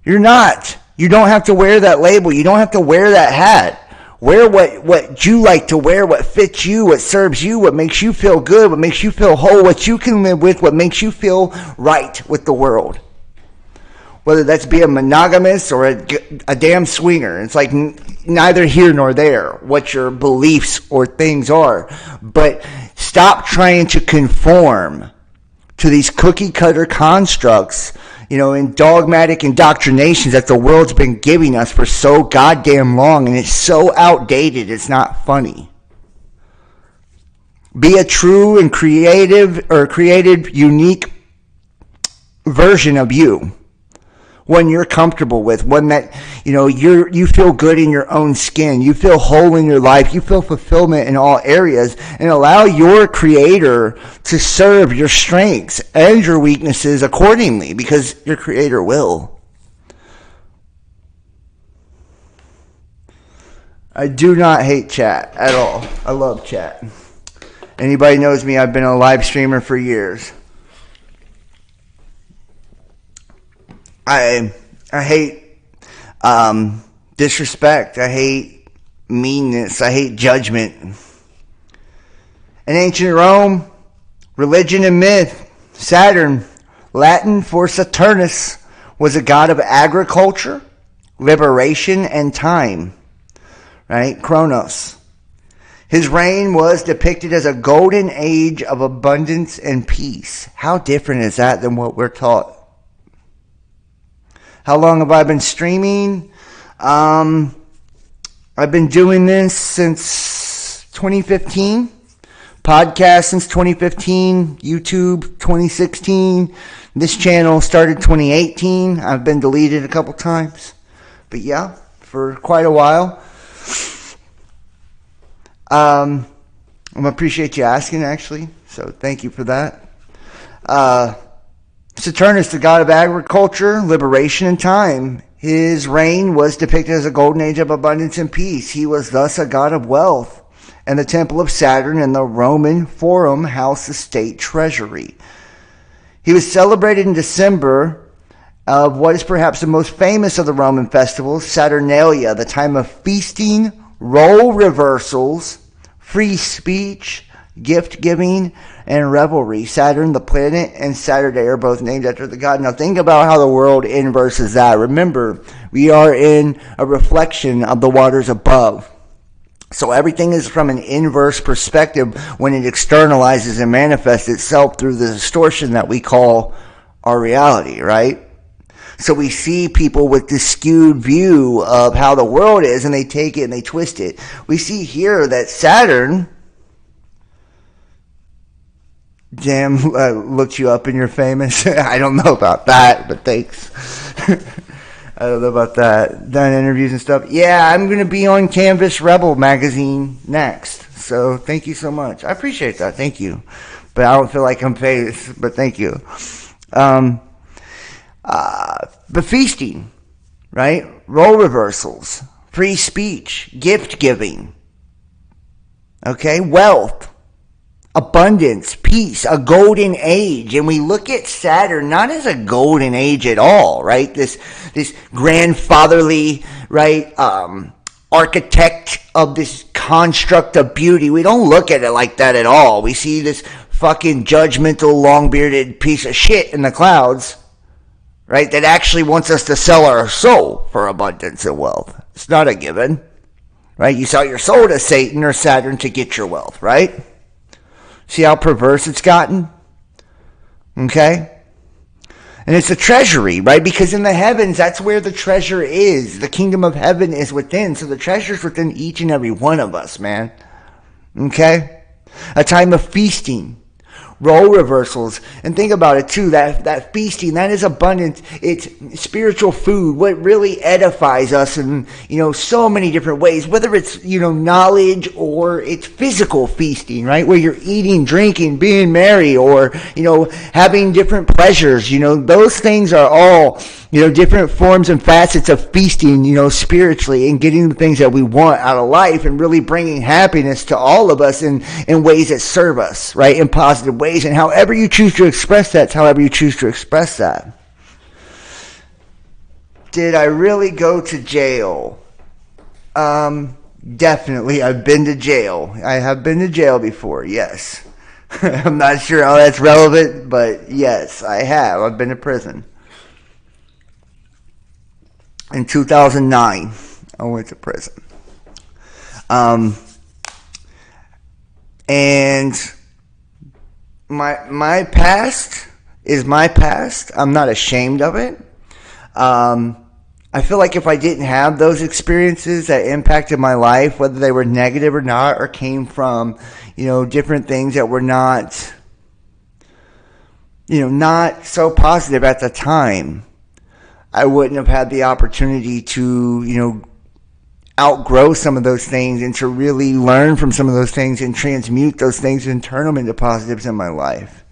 You're not. You don't have to wear that label. You don't have to wear that hat. Wear what you like to wear, what fits you, what serves you, what makes you feel good, what makes you feel whole, what you can live with, what makes you feel right with the world. Whether that's be a monogamous or a damn swinger. It's like neither here nor there what your beliefs or things are. But stop trying to conform to these cookie cutter constructs, in dogmatic indoctrinations that the world's been giving us for so goddamn long, and it's so outdated, it's not funny. Be a true and creative unique version of you. One you're comfortable with, one that, you feel good in your own skin, you feel whole in your life, you feel fulfillment in all areas, and allow your creator to serve your strengths and your weaknesses accordingly, because your creator will. I do not hate chat at all. I love chat. Anybody knows me, I've been a live streamer for years. I hate disrespect. I hate meanness. I hate judgment. In ancient Rome, religion and myth, Saturn, Latin for Saturnus, was a god of agriculture, liberation, and time. Right? Chronos. His reign was depicted as a golden age of abundance and peace. How different is that than what we're taught? How long have I been streaming? I've been doing this since 2015. Podcast since 2015. YouTube 2016. This channel started 2018. I've been deleted a couple times. But yeah, for quite a while. I appreciate you asking, actually. So thank you for that. Saturnus, the god of agriculture, liberation, and time. His reign was depicted as a golden age of abundance and peace. He was thus a god of wealth. And the temple of Saturn in the Roman Forum housed the state treasury. He was celebrated in December of what is perhaps the most famous of the Roman festivals, Saturnalia, the time of feasting, role reversals, free speech, gift-giving, and revelry. Saturn, the planet, and Saturday are both named after the god. Now think about how the world inverses that. Remember, we are in a reflection of the waters above. So everything is from an inverse perspective when it externalizes and manifests itself through the distortion that we call our reality, right? So we see people with this skewed view of how the world is, and they take it and they twist it. We see here that Saturn, looked you up and you're famous. I don't know about that, but thanks. I don't know about that. Done interviews and stuff. Yeah, I'm going to be on Canvas Rebel magazine next. So thank you so much. I appreciate that. Thank you. But I don't feel like I'm famous, but thank you. But feasting, right? Role reversals, free speech, gift giving, okay? Wealth, abundance, peace, a golden age. And we look at Saturn not as a golden age at all, right? This grandfatherly, right, architect of this construct of beauty. We don't look at it like that at all. We see this fucking judgmental, long-bearded piece of shit in the clouds, right, that actually wants us to sell our soul for abundance and wealth. It's not a given, right? You sell your soul to Satan or Saturn to get your wealth, right? See how perverse it's gotten? Okay? And it's a treasury, right? Because in the heavens, that's where the treasure is. The kingdom of heaven is within. So the treasure's within each and every one of us, man. Okay? A time of feasting. Role reversals. And think about it too, that feasting, that is abundance. It's spiritual food, what really edifies us in, so many different ways, whether it's, knowledge or it's physical feasting, right? Where you're eating, drinking, being merry, or, having different pleasures, those things are all, different forms and facets of feasting, spiritually, and getting the things that we want out of life and really bringing happiness to all of us in ways that serve us, right? In positive ways. And however you choose to express that, however you choose to express that. Did I really go to jail? Definitely. I've been to jail. I have been to jail before, yes. I'm not sure how that's relevant, but yes, I have. I've been to prison. In 2009, I went to prison. And my past is my past. I'm not ashamed of it. I feel like if I didn't have those experiences that impacted my life, whether they were negative or not, or came from, different things that were not, not so positive at the time, I wouldn't have had the opportunity to, outgrow some of those things and to really learn from some of those things and transmute those things and turn them into positives in my life,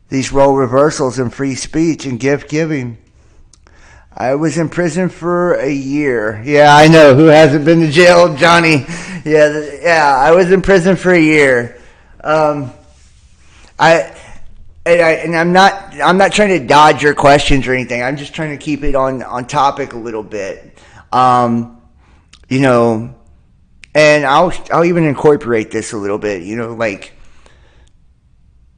These role reversals and free speech and gift giving. I was in prison for a year. Yeah, I know. Who hasn't been to jail? Johnny. Yeah, I was in prison for a year. I'm not trying to dodge your questions or anything. I'm just trying to keep it on topic a little bit. You know, and I'll even incorporate this a little bit, you know, like,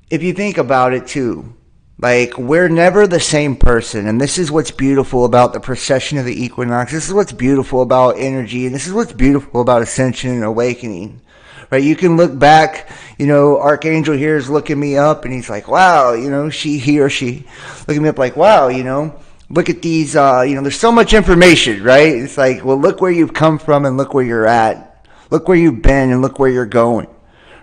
if you think about it too, like, we're never the same person, and this is what's beautiful about the precession of the equinox. This is what's beautiful about energy, and this is what's beautiful about ascension and awakening, right? You can look back, you know, Archangel here is looking me up, and he's like, wow, you know, he or she looking me up like, wow, you know, look at these, you know, there's so much information, right? It's like, well, look where you've come from and look where you're at. Look where you've been and look where you're going,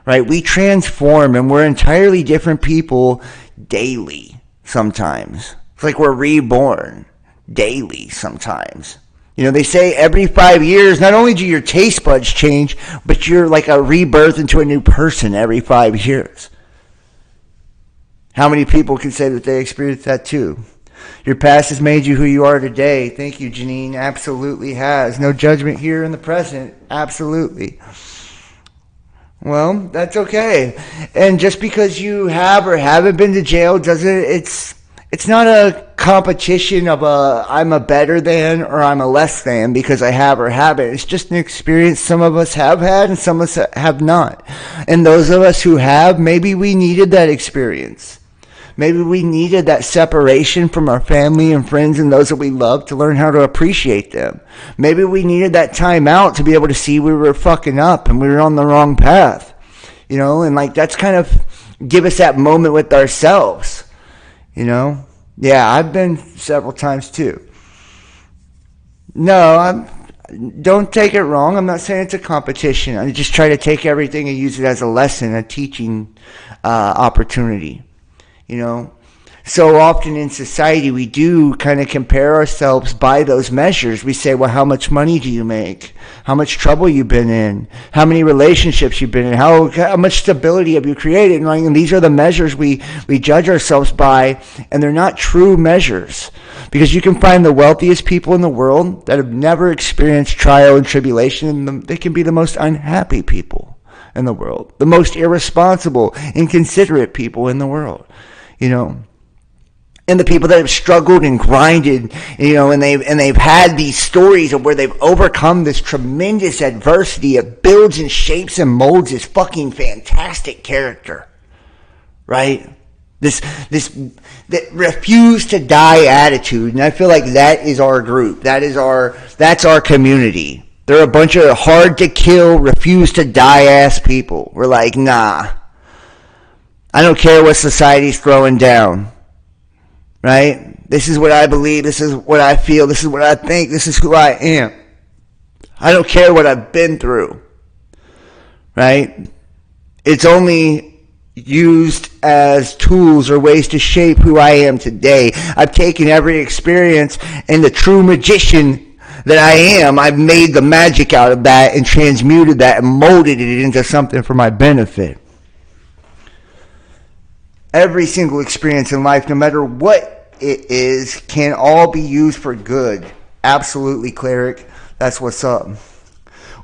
right? We transform, and we're entirely different people daily sometimes. It's like we're reborn daily sometimes. You know, they say every 5 years, not only do your taste buds change, but you're like a rebirth into a new person every 5 years. How many people can say that they experienced that too? Your past has made you who you are today. Thank you, Janine. Absolutely has. No judgment here in the present. Absolutely. Well, that's okay. And just because you have or haven't been to jail it's not a competition of I'm a better than or I'm a less than because I have or haven't. It's just an experience some of us have had and some of us have not. And those of us who have, maybe we needed that experience. Maybe we needed that separation from our family and friends and those that we love to learn how to appreciate them. Maybe we needed that time out to be able to see we were fucking up and we were on the wrong path. You know, and like that's kind of give us that moment with ourselves. You know? Yeah, I've been several times too. No, don't take it wrong. I'm not saying it's a competition. I just try to take everything and use it as a lesson, a teaching opportunity. You know, so often in society we do kind of compare ourselves by those measures. We say, well, how much money do you make? How much trouble you've been in? How many relationships you've been in? How much stability have you created? And these are the measures we judge ourselves by, and they're not true measures. Because you can find the wealthiest people in the world that have never experienced trial and tribulation, and they can be the most unhappy people in the world, the most irresponsible, inconsiderate people in the world. You know, and the people that have struggled and grinded, you know, and they've had these stories of where they've overcome this tremendous adversity. It builds and shapes and molds this fucking fantastic character, right? This that refuse to die attitude, and I feel like that is our group. That's our community. They're a bunch of hard to kill, refuse to die ass people. We're like, nah. I don't care what society's throwing down, right? This is what I believe. This is what I feel. This is what I think. This is who I am. I don't care what I've been through, right? It's only used as tools or ways to shape who I am today. I've taken every experience and the true magician that I am, I've made the magic out of that and transmuted that and molded it into something for my benefit. Every single experience in life, no matter what it is, can all be used for good. Absolutely, cleric. That's what's up.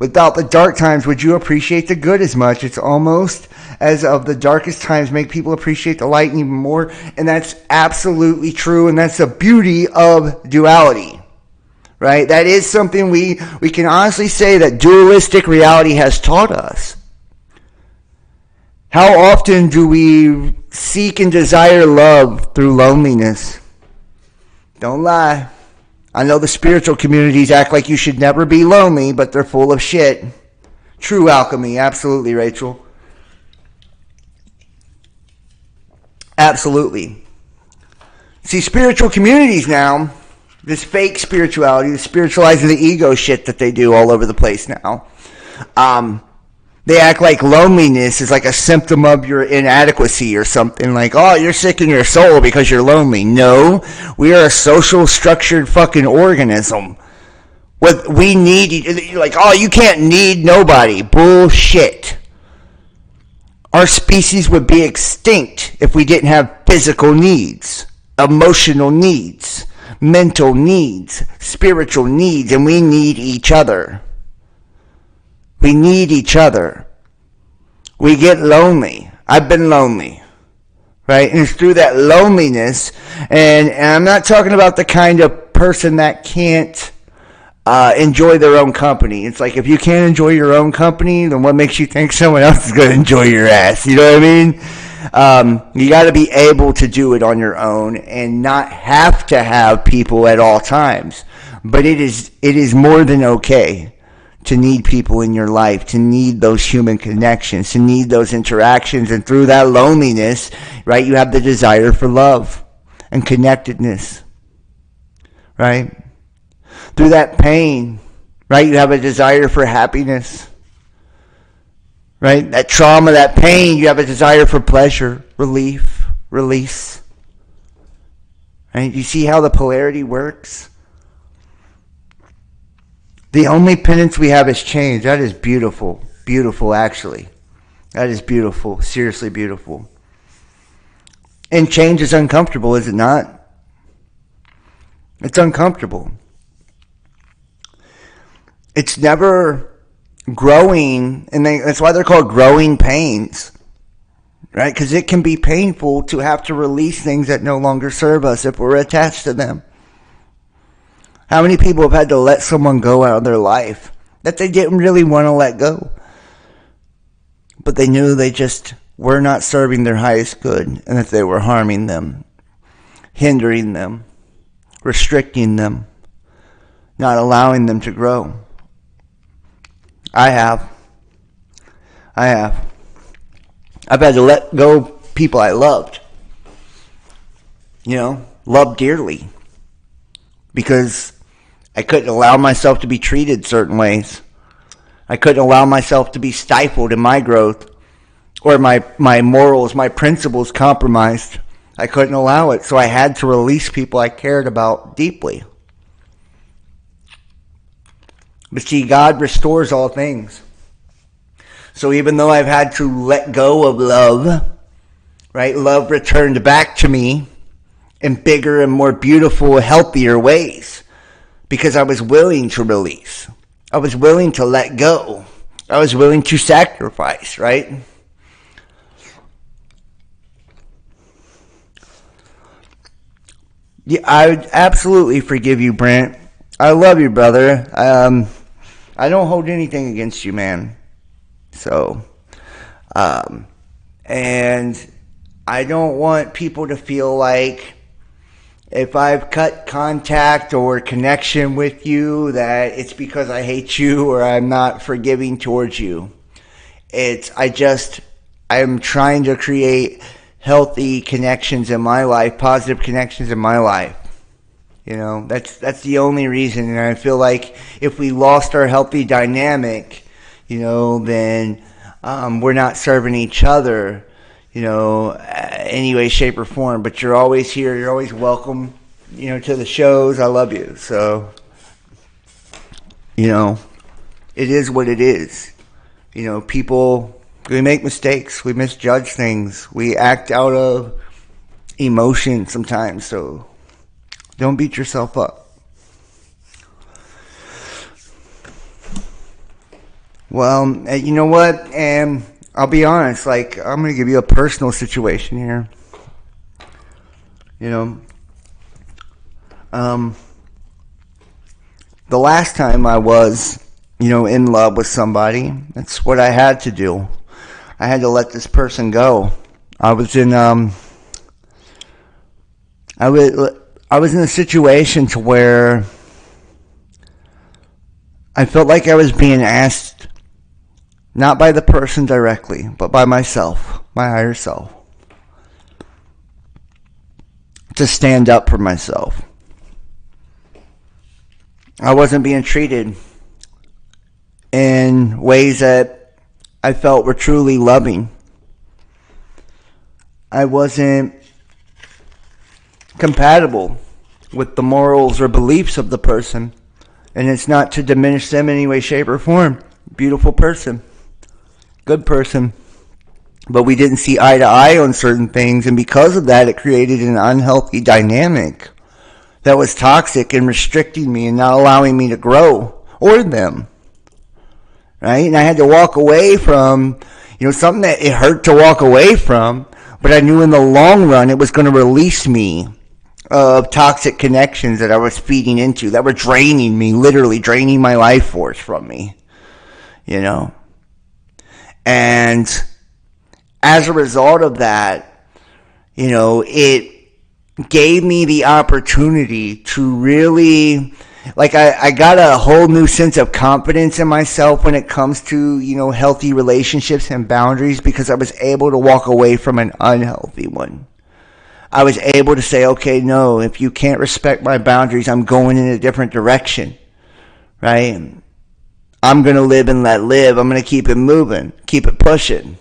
Without the dark times, would you appreciate the good as much? It's almost as of the darkest times make people appreciate the light even more. And that's absolutely true. And that's the beauty of duality. Right? That is something we can honestly say that dualistic reality has taught us. How often do we seek and desire love through loneliness? Don't lie. I know the spiritual communities act like you should never be lonely, but they're full of shit. True alchemy, absolutely, Rachel. Absolutely. See, spiritual communities now, this fake spirituality, the spiritualizing the ego shit that they do all over the place now, they act like loneliness is like a symptom of your inadequacy or something. Like, oh, you're sick in your soul because you're lonely. No, we are a social structured fucking organism. What we need, like, oh, you can't need nobody. Bullshit. Our species would be extinct if we didn't have physical needs, emotional needs, mental needs, spiritual needs, and we need each other. We need each other. We get lonely. I've been lonely, right? And it's through that loneliness, and I'm not talking about the kind of person that can't enjoy their own company. It's like, if you can't enjoy your own company, then what makes you think someone else is going to enjoy your ass? You know what I mean? You got to be able to do it on your own and not have to have people at all times. But it is more than okay to need people in your life, to need those human connections, to need those interactions. And through that loneliness, right, you have the desire for love and connectedness, right? Through that pain, right, you have a desire for happiness, right? That trauma, that pain, you have a desire for pleasure, relief, release, right? You see how the polarity works? The only penance we have is change. That is beautiful. Beautiful, actually. That is beautiful. Seriously beautiful. And change is uncomfortable, is it not? It's uncomfortable. It's never growing, and that's why they're called growing pains, right? Because it can be painful to have to release things that no longer serve us if we're attached to them. How many people have had to let someone go out of their life that they didn't really want to let go, but they knew they just were not serving their highest good, and that they were harming them, hindering them, restricting them, not allowing them to grow? I have. I've had to let go people I loved, loved dearly, because I couldn't allow myself to be treated certain ways. I couldn't allow myself to be stifled in my growth, or my morals, my principles compromised. I couldn't allow it, so I had to release people I cared about deeply. But see, God restores all things. So even though I've had to let go of love, right? Love returned back to me in bigger and more beautiful, healthier ways, because I was willing to release. I was willing to let go. I was willing to sacrifice, right? Yeah, I would absolutely forgive you, Brent. I love you, brother. I don't hold anything against you, man. So, and I don't want people to feel like if I've cut contact or connection with you that it's because I hate you or I'm not forgiving towards you. I'm trying to create healthy connections in my life, positive connections in my life. That's the only reason. And I feel like if we lost our healthy dynamic, then we're not serving each other, any way, shape, or form. But you're always here. You're always welcome, to the shows. I love you. So, it is what it is. People, we make mistakes. We misjudge things. We act out of emotion sometimes. So don't beat yourself up. Well, you know what? And I'll be honest, I'm going to give you a personal situation here. The last time I was, in love with somebody, that's what I had to do. I had to let this person go. I was in a situation to where I felt like I was being asked, not by the person directly, but by myself, my higher self, to stand up for myself. I wasn't being treated in ways that I felt were truly loving. I wasn't compatible with the morals or beliefs of the person. And it's not to diminish them in any way, shape, or form. Beautiful person. Good person. But we didn't see eye to eye on certain things. And because of that, it created an unhealthy dynamic that was toxic and restricting me and not allowing me to grow, or them, right? And I had to walk away from, something that it hurt to walk away from, but I knew in the long run it was going to release me of toxic connections that I was feeding into, that were draining me, literally draining my life force from me, And as a result of that, it gave me the opportunity to really, I got a whole new sense of confidence in myself when it comes to, healthy relationships and boundaries, because I was able to walk away from an unhealthy one. I was able to say, okay, no, if you can't respect my boundaries, I'm going in a different direction, right? I'm going to live and let live. I'm going to keep it moving, keep it pushing.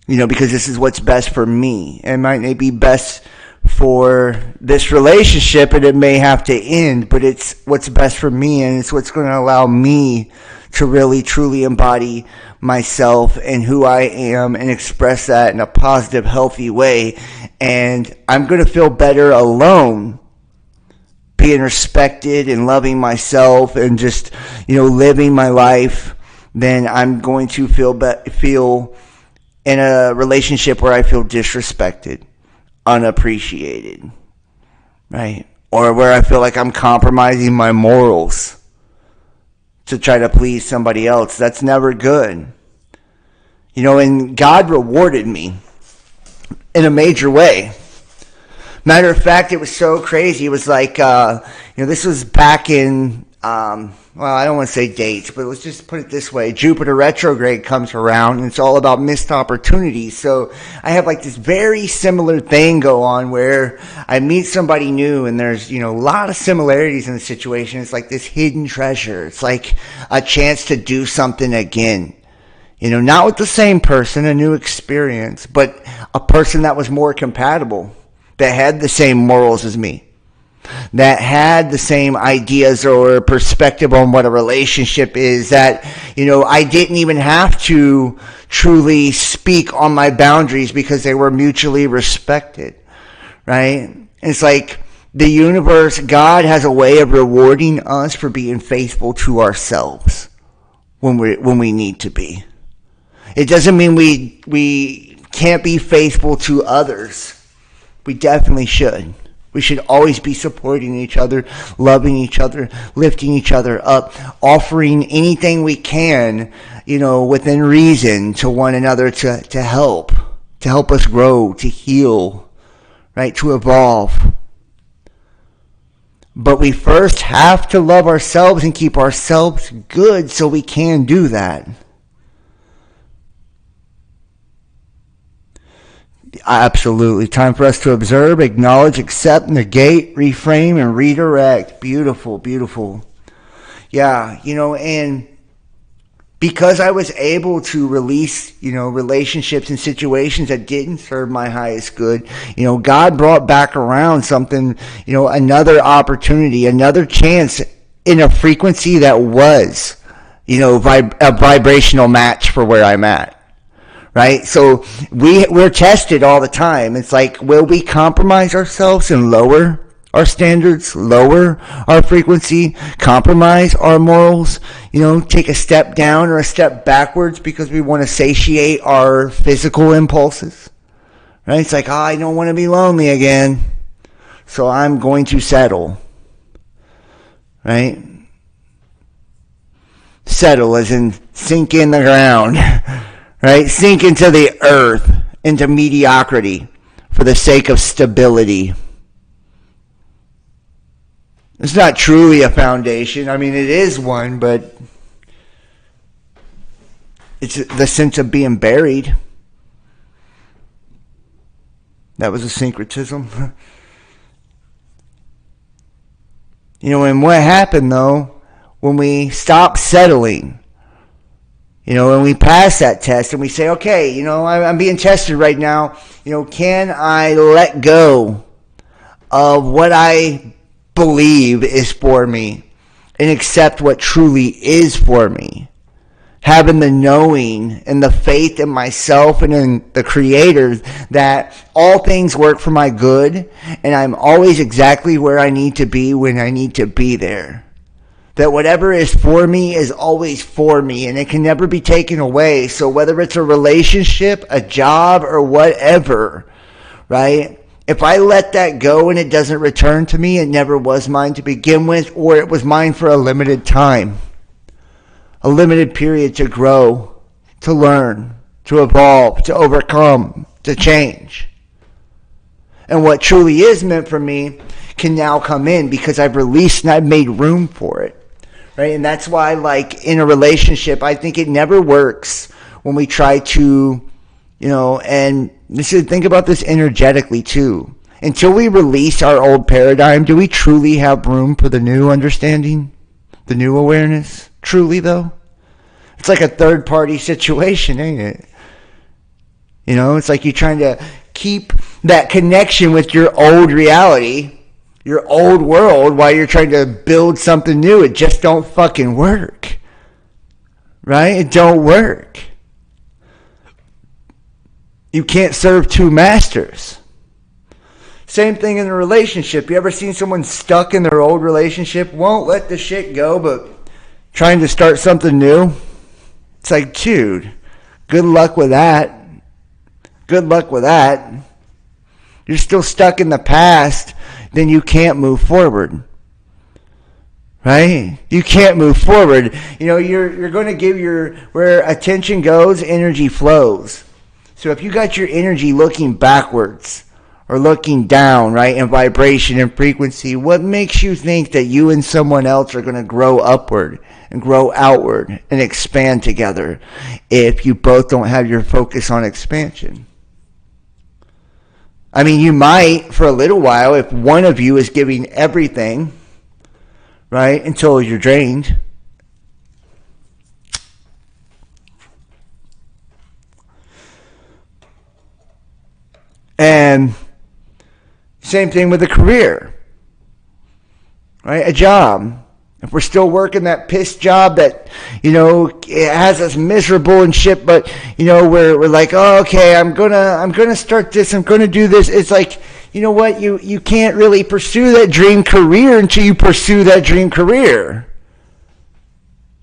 Because this is what's best for me. It might not be best for this relationship, and it may have to end, but it's what's best for me, and it's what's going to allow me to really, truly embody myself and who I am and express that in a positive, healthy way. And I'm going to feel better alone, being respected and loving myself and just, living my life, than I'm going to feel in a relationship where I feel disrespected, unappreciated, right? Or where I feel like I'm compromising my morals to try to please somebody else. That's never good. And God rewarded me in a major way. Matter of fact, it was so crazy. It was like, this was back in, I don't want to say dates, but let's just put it this way. Jupiter retrograde comes around, and it's all about missed opportunities. So I have this very similar thing go on where I meet somebody new, and there's, a lot of similarities in the situation. It's like this hidden treasure. It's like a chance to do something again. Not with the same person, a new experience, but a person that was more compatible, that had the same morals as me, that had the same ideas or perspective on what a relationship is, that, I didn't even have to truly speak on my boundaries because they were mutually respected, right? It's like the universe, God has a way of rewarding us for being faithful to ourselves when we need to be. It doesn't mean we can't be faithful to others. We definitely should. We should always be supporting each other, loving each other, lifting each other up, offering anything we can, within reason to one another to help us grow, to heal, right, to evolve. But we first have to love ourselves and keep ourselves good so we can do that. Absolutely. Time for us to observe, acknowledge, accept, negate, reframe, and redirect. Beautiful, beautiful. Yeah, and because I was able to release, relationships and situations that didn't serve my highest good, God brought back around something, another opportunity, another chance in a frequency that was, a vibrational match for where I'm at. Right? So we're tested all the time. It's like, will we compromise ourselves and lower our standards, lower our frequency, compromise our morals, take a step down or a step backwards because we want to satiate our physical impulses? Right? It's like, I don't want to be lonely again, so I'm going to settle. Right? Settle as in sink in the ground. Right? Sink into the earth, into mediocrity for the sake of stability. It's not truly a foundation. I mean, it is one, but it's the sense of being buried. That was a syncretism. And what happened, though, when we stop settling, when we pass that test and we say, okay, I'm being tested right now, can I let go of what I believe is for me and accept what truly is for me? having the knowing and the faith in myself and in the Creator that all things work for my good and I'm always exactly where I need to be when I need to be there. That whatever is for me is always for me and it can never be taken away. So whether it's a relationship, a job, or whatever, right? If I let that go and it doesn't return to me, it never was mine to begin with, or it was mine for a limited time. A limited period to grow, to learn, to evolve, to overcome, to change. And what truly is meant for me can now come in because I've released and I've made room for it. Right? And that's why, like, in a relationship, I think it never works when we try to, and think about this energetically too. Until we release our old paradigm, do we truly have room for the new understanding? The new awareness? Truly, though? It's like a third-party situation, ain't it? It's like you're trying to keep that connection with your old reality, your old world, while you're trying to build something new. It just don't fucking work. Right? It don't work. You can't serve two masters. Same thing in a relationship. You ever seen someone stuck in their old relationship, won't let the shit go, but trying to start something new? It's like, dude, good luck with that. Good luck with that. You're still stuck in the past, then you can't move forward. Right? You can't move forward. You're going to give where attention goes, energy flows. So if you got your energy looking backwards or looking down, right, in vibration and frequency, what makes you think that you and someone else are going to grow upward and grow outward and expand together if you both don't have your focus on expansion? I mean, you might for a little while if one of you is giving everything, right, until you're drained. And same thing with a career, right? A job. If we're still working that piss job that, it has us miserable and shit, but, we're like, oh, okay, I'm gonna start this, I'm gonna do this. It's like, you know what? You can't really pursue that dream career until you pursue that dream career.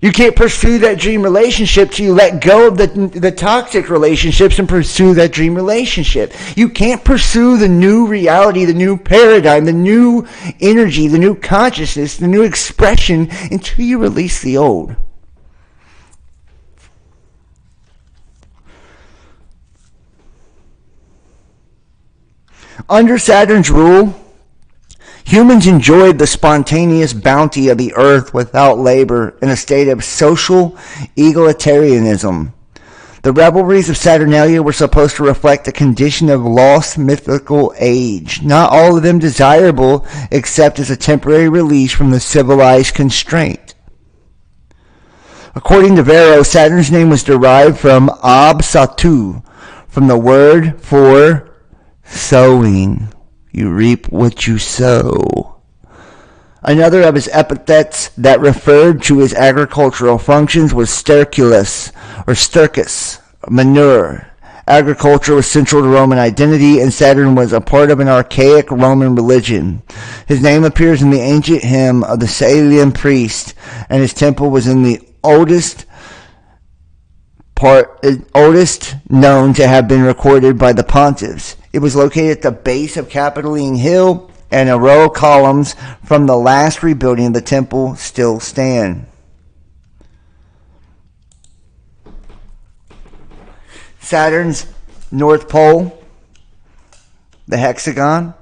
You can't pursue that dream relationship till you let go of the toxic relationships and pursue that dream relationship. You can't pursue the new reality, the new paradigm, the new energy, the new consciousness, the new expression until you release the old. Under Saturn's rule, humans enjoyed the spontaneous bounty of the earth without labor in a state of social egalitarianism. The revelries of Saturnalia were supposed to reflect a condition of lost mythical age, not all of them desirable except as a temporary release from the civilized constraint. According to Varro, Saturn's name was derived from Ab Satu, from the word for sowing. You reap what you sow. Another of his epithets that referred to his agricultural functions was sterculus, or stercus, manure. Agriculture was central to Roman identity, and Saturn was a part of an archaic Roman religion. His name appears in the ancient hymn of the Salian priest, and his temple was in the oldest known to have been recorded by the pontiffs. It was located at the base of Capitoline Hill, and a row of columns from the last rebuilding of the temple still stand. Saturn's North Pole, the hexagon.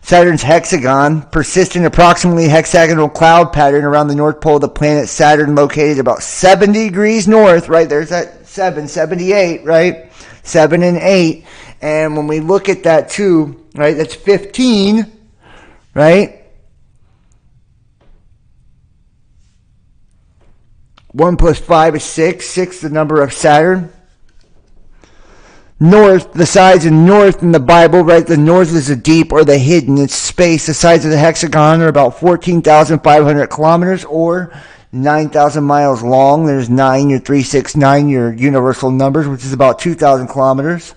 Saturn's hexagon, persistent approximately hexagonal cloud pattern around the North Pole of the planet Saturn, located about 70 degrees north, right? There's that 78, right? 7 and 8. And when we look at that too, right, that's 15, right? 1 plus 5 is 6. 6 the number of Saturn. North, the sides of north in the Bible, right? The north is the deep or the hidden. It's space. The sides of the hexagon are about 14,500 kilometers, or 9,000 miles long. There's 9, your 369, your universal numbers, which is about 2,000 kilometers.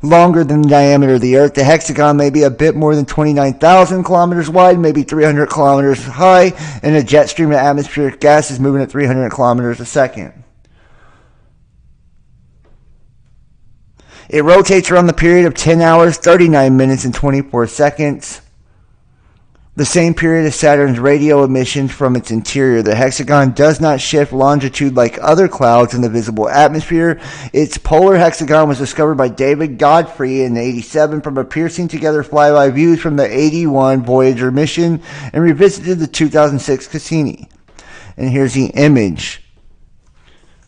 Longer than the diameter of the Earth. The hexagon may be a bit more than 29,000 kilometers wide, maybe 300 kilometers high, and a jet stream of atmospheric gas is moving at 300 kilometers a second. It rotates around the period of 10 hours, 39 minutes, and 24 seconds. The same period as Saturn's radio emissions from its interior. The hexagon does not shift longitude like other clouds in the visible atmosphere. Its polar hexagon was discovered by David Godfrey in '87 from a piecing together flyby views from the '81 Voyager mission and revisited the 2006 Cassini. And here's the image,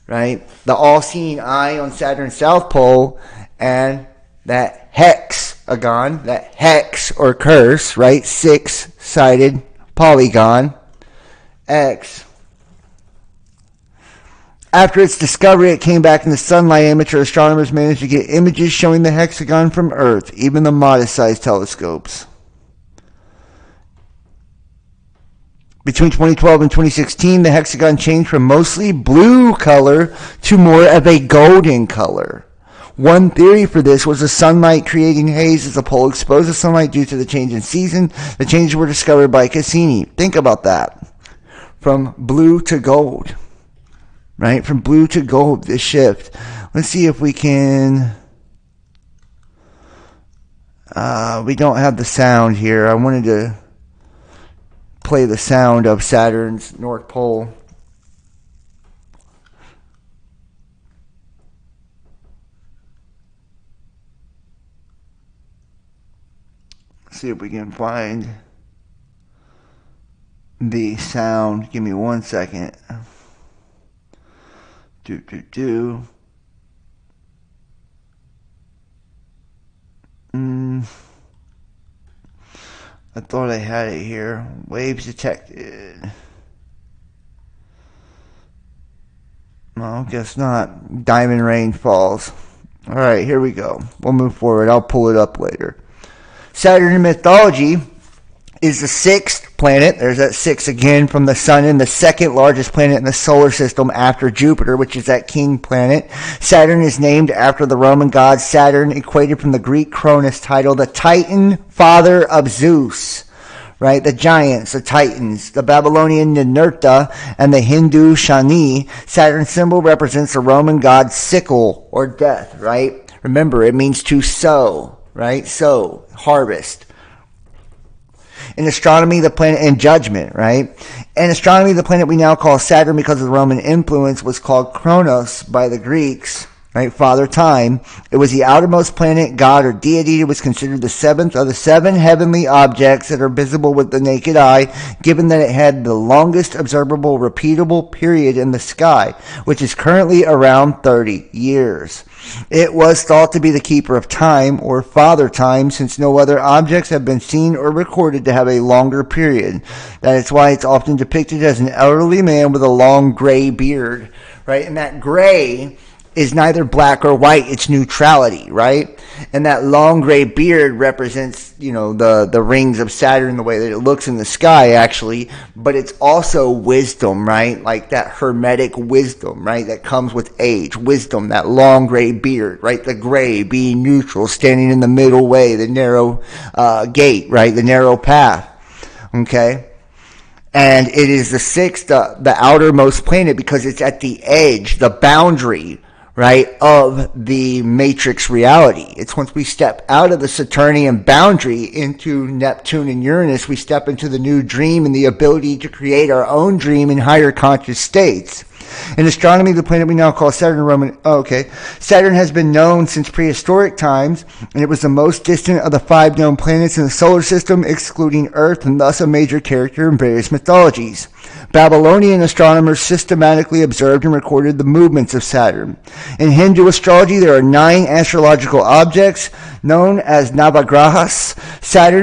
right? The all-seeing eye on Saturn's south pole and that hexagon, that hex or curse, right? 6-sided polygon, X. After its discovery, it came back in the sunlight. Amateur astronomers managed to get images showing the hexagon from Earth, even the modest-sized telescopes. Between 2012 and 2016, the hexagon changed from mostly blue color to more of a golden color. One theory for this was the sunlight creating haze as the pole exposed to sunlight due to the change in season. The changes were discovered by Cassini. Think about that. From blue to gold. Right? From blue to gold, this shift. Let's see if we can... we don't have the sound here. I wanted to play the sound of Saturn's North Pole. See if we can find the sound. Give me 1 second. I thought I had it here. Waves detected. No, guess not. Diamond rain falls. Alright, here we go. We'll move forward. I'll pull it up later. Saturn in mythology is the sixth planet. There's that 6 again from the sun, and the second largest planet in the solar system after Jupiter, which is that king planet. Saturn is named after the Roman god Saturn, equated from the Greek Cronus title, the Titan, father of Zeus. Right? The giants, the titans, the Babylonian Ninurta, and the Hindu Shani. Saturn's symbol represents the Roman god sickle, or death, right? Remember, it means to sow, right? Sow, harvest. In astronomy, the planet, and judgment, right? In astronomy, the planet we now call Saturn, because of the Roman influence, was called Kronos by the Greeks, right? Father Time. It was the outermost planet, god, or deity. It was considered the seventh of the 7 heavenly objects that are visible with the naked eye, given that it had the longest observable repeatable period in the sky, which is currently around 30 years. It was thought to be the keeper of time, or Father Time, since no other objects have been seen or recorded to have a longer period. That is why it's often depicted as an elderly man with a long gray beard, right? And that gray is neither black or white, it's neutrality, right? And that long gray beard represents, the rings of Saturn, the way that it looks in the sky, actually, but it's also wisdom, right? Like that hermetic wisdom, right? That comes with age, wisdom, that long gray beard, right? The gray being neutral, standing in the middle way, the narrow gate, right? The narrow path, okay? And it is the sixth, the outermost planet, because it's at the edge, the boundary, right, of the matrix reality. It's once we step out of the Saturnian boundary into Neptune and Uranus, we step into the new dream and the ability to create our own dream in higher conscious states. In astronomy, the planet we now call Saturn, Saturn has been known since prehistoric times, and it was the most distant of the 5 known planets in the solar system, excluding Earth, and thus a major character in various mythologies. Babylonian astronomers systematically observed and recorded the movements of Saturn. In Hindu astrology, there are 9 astrological objects known as Navagrahas. Saturn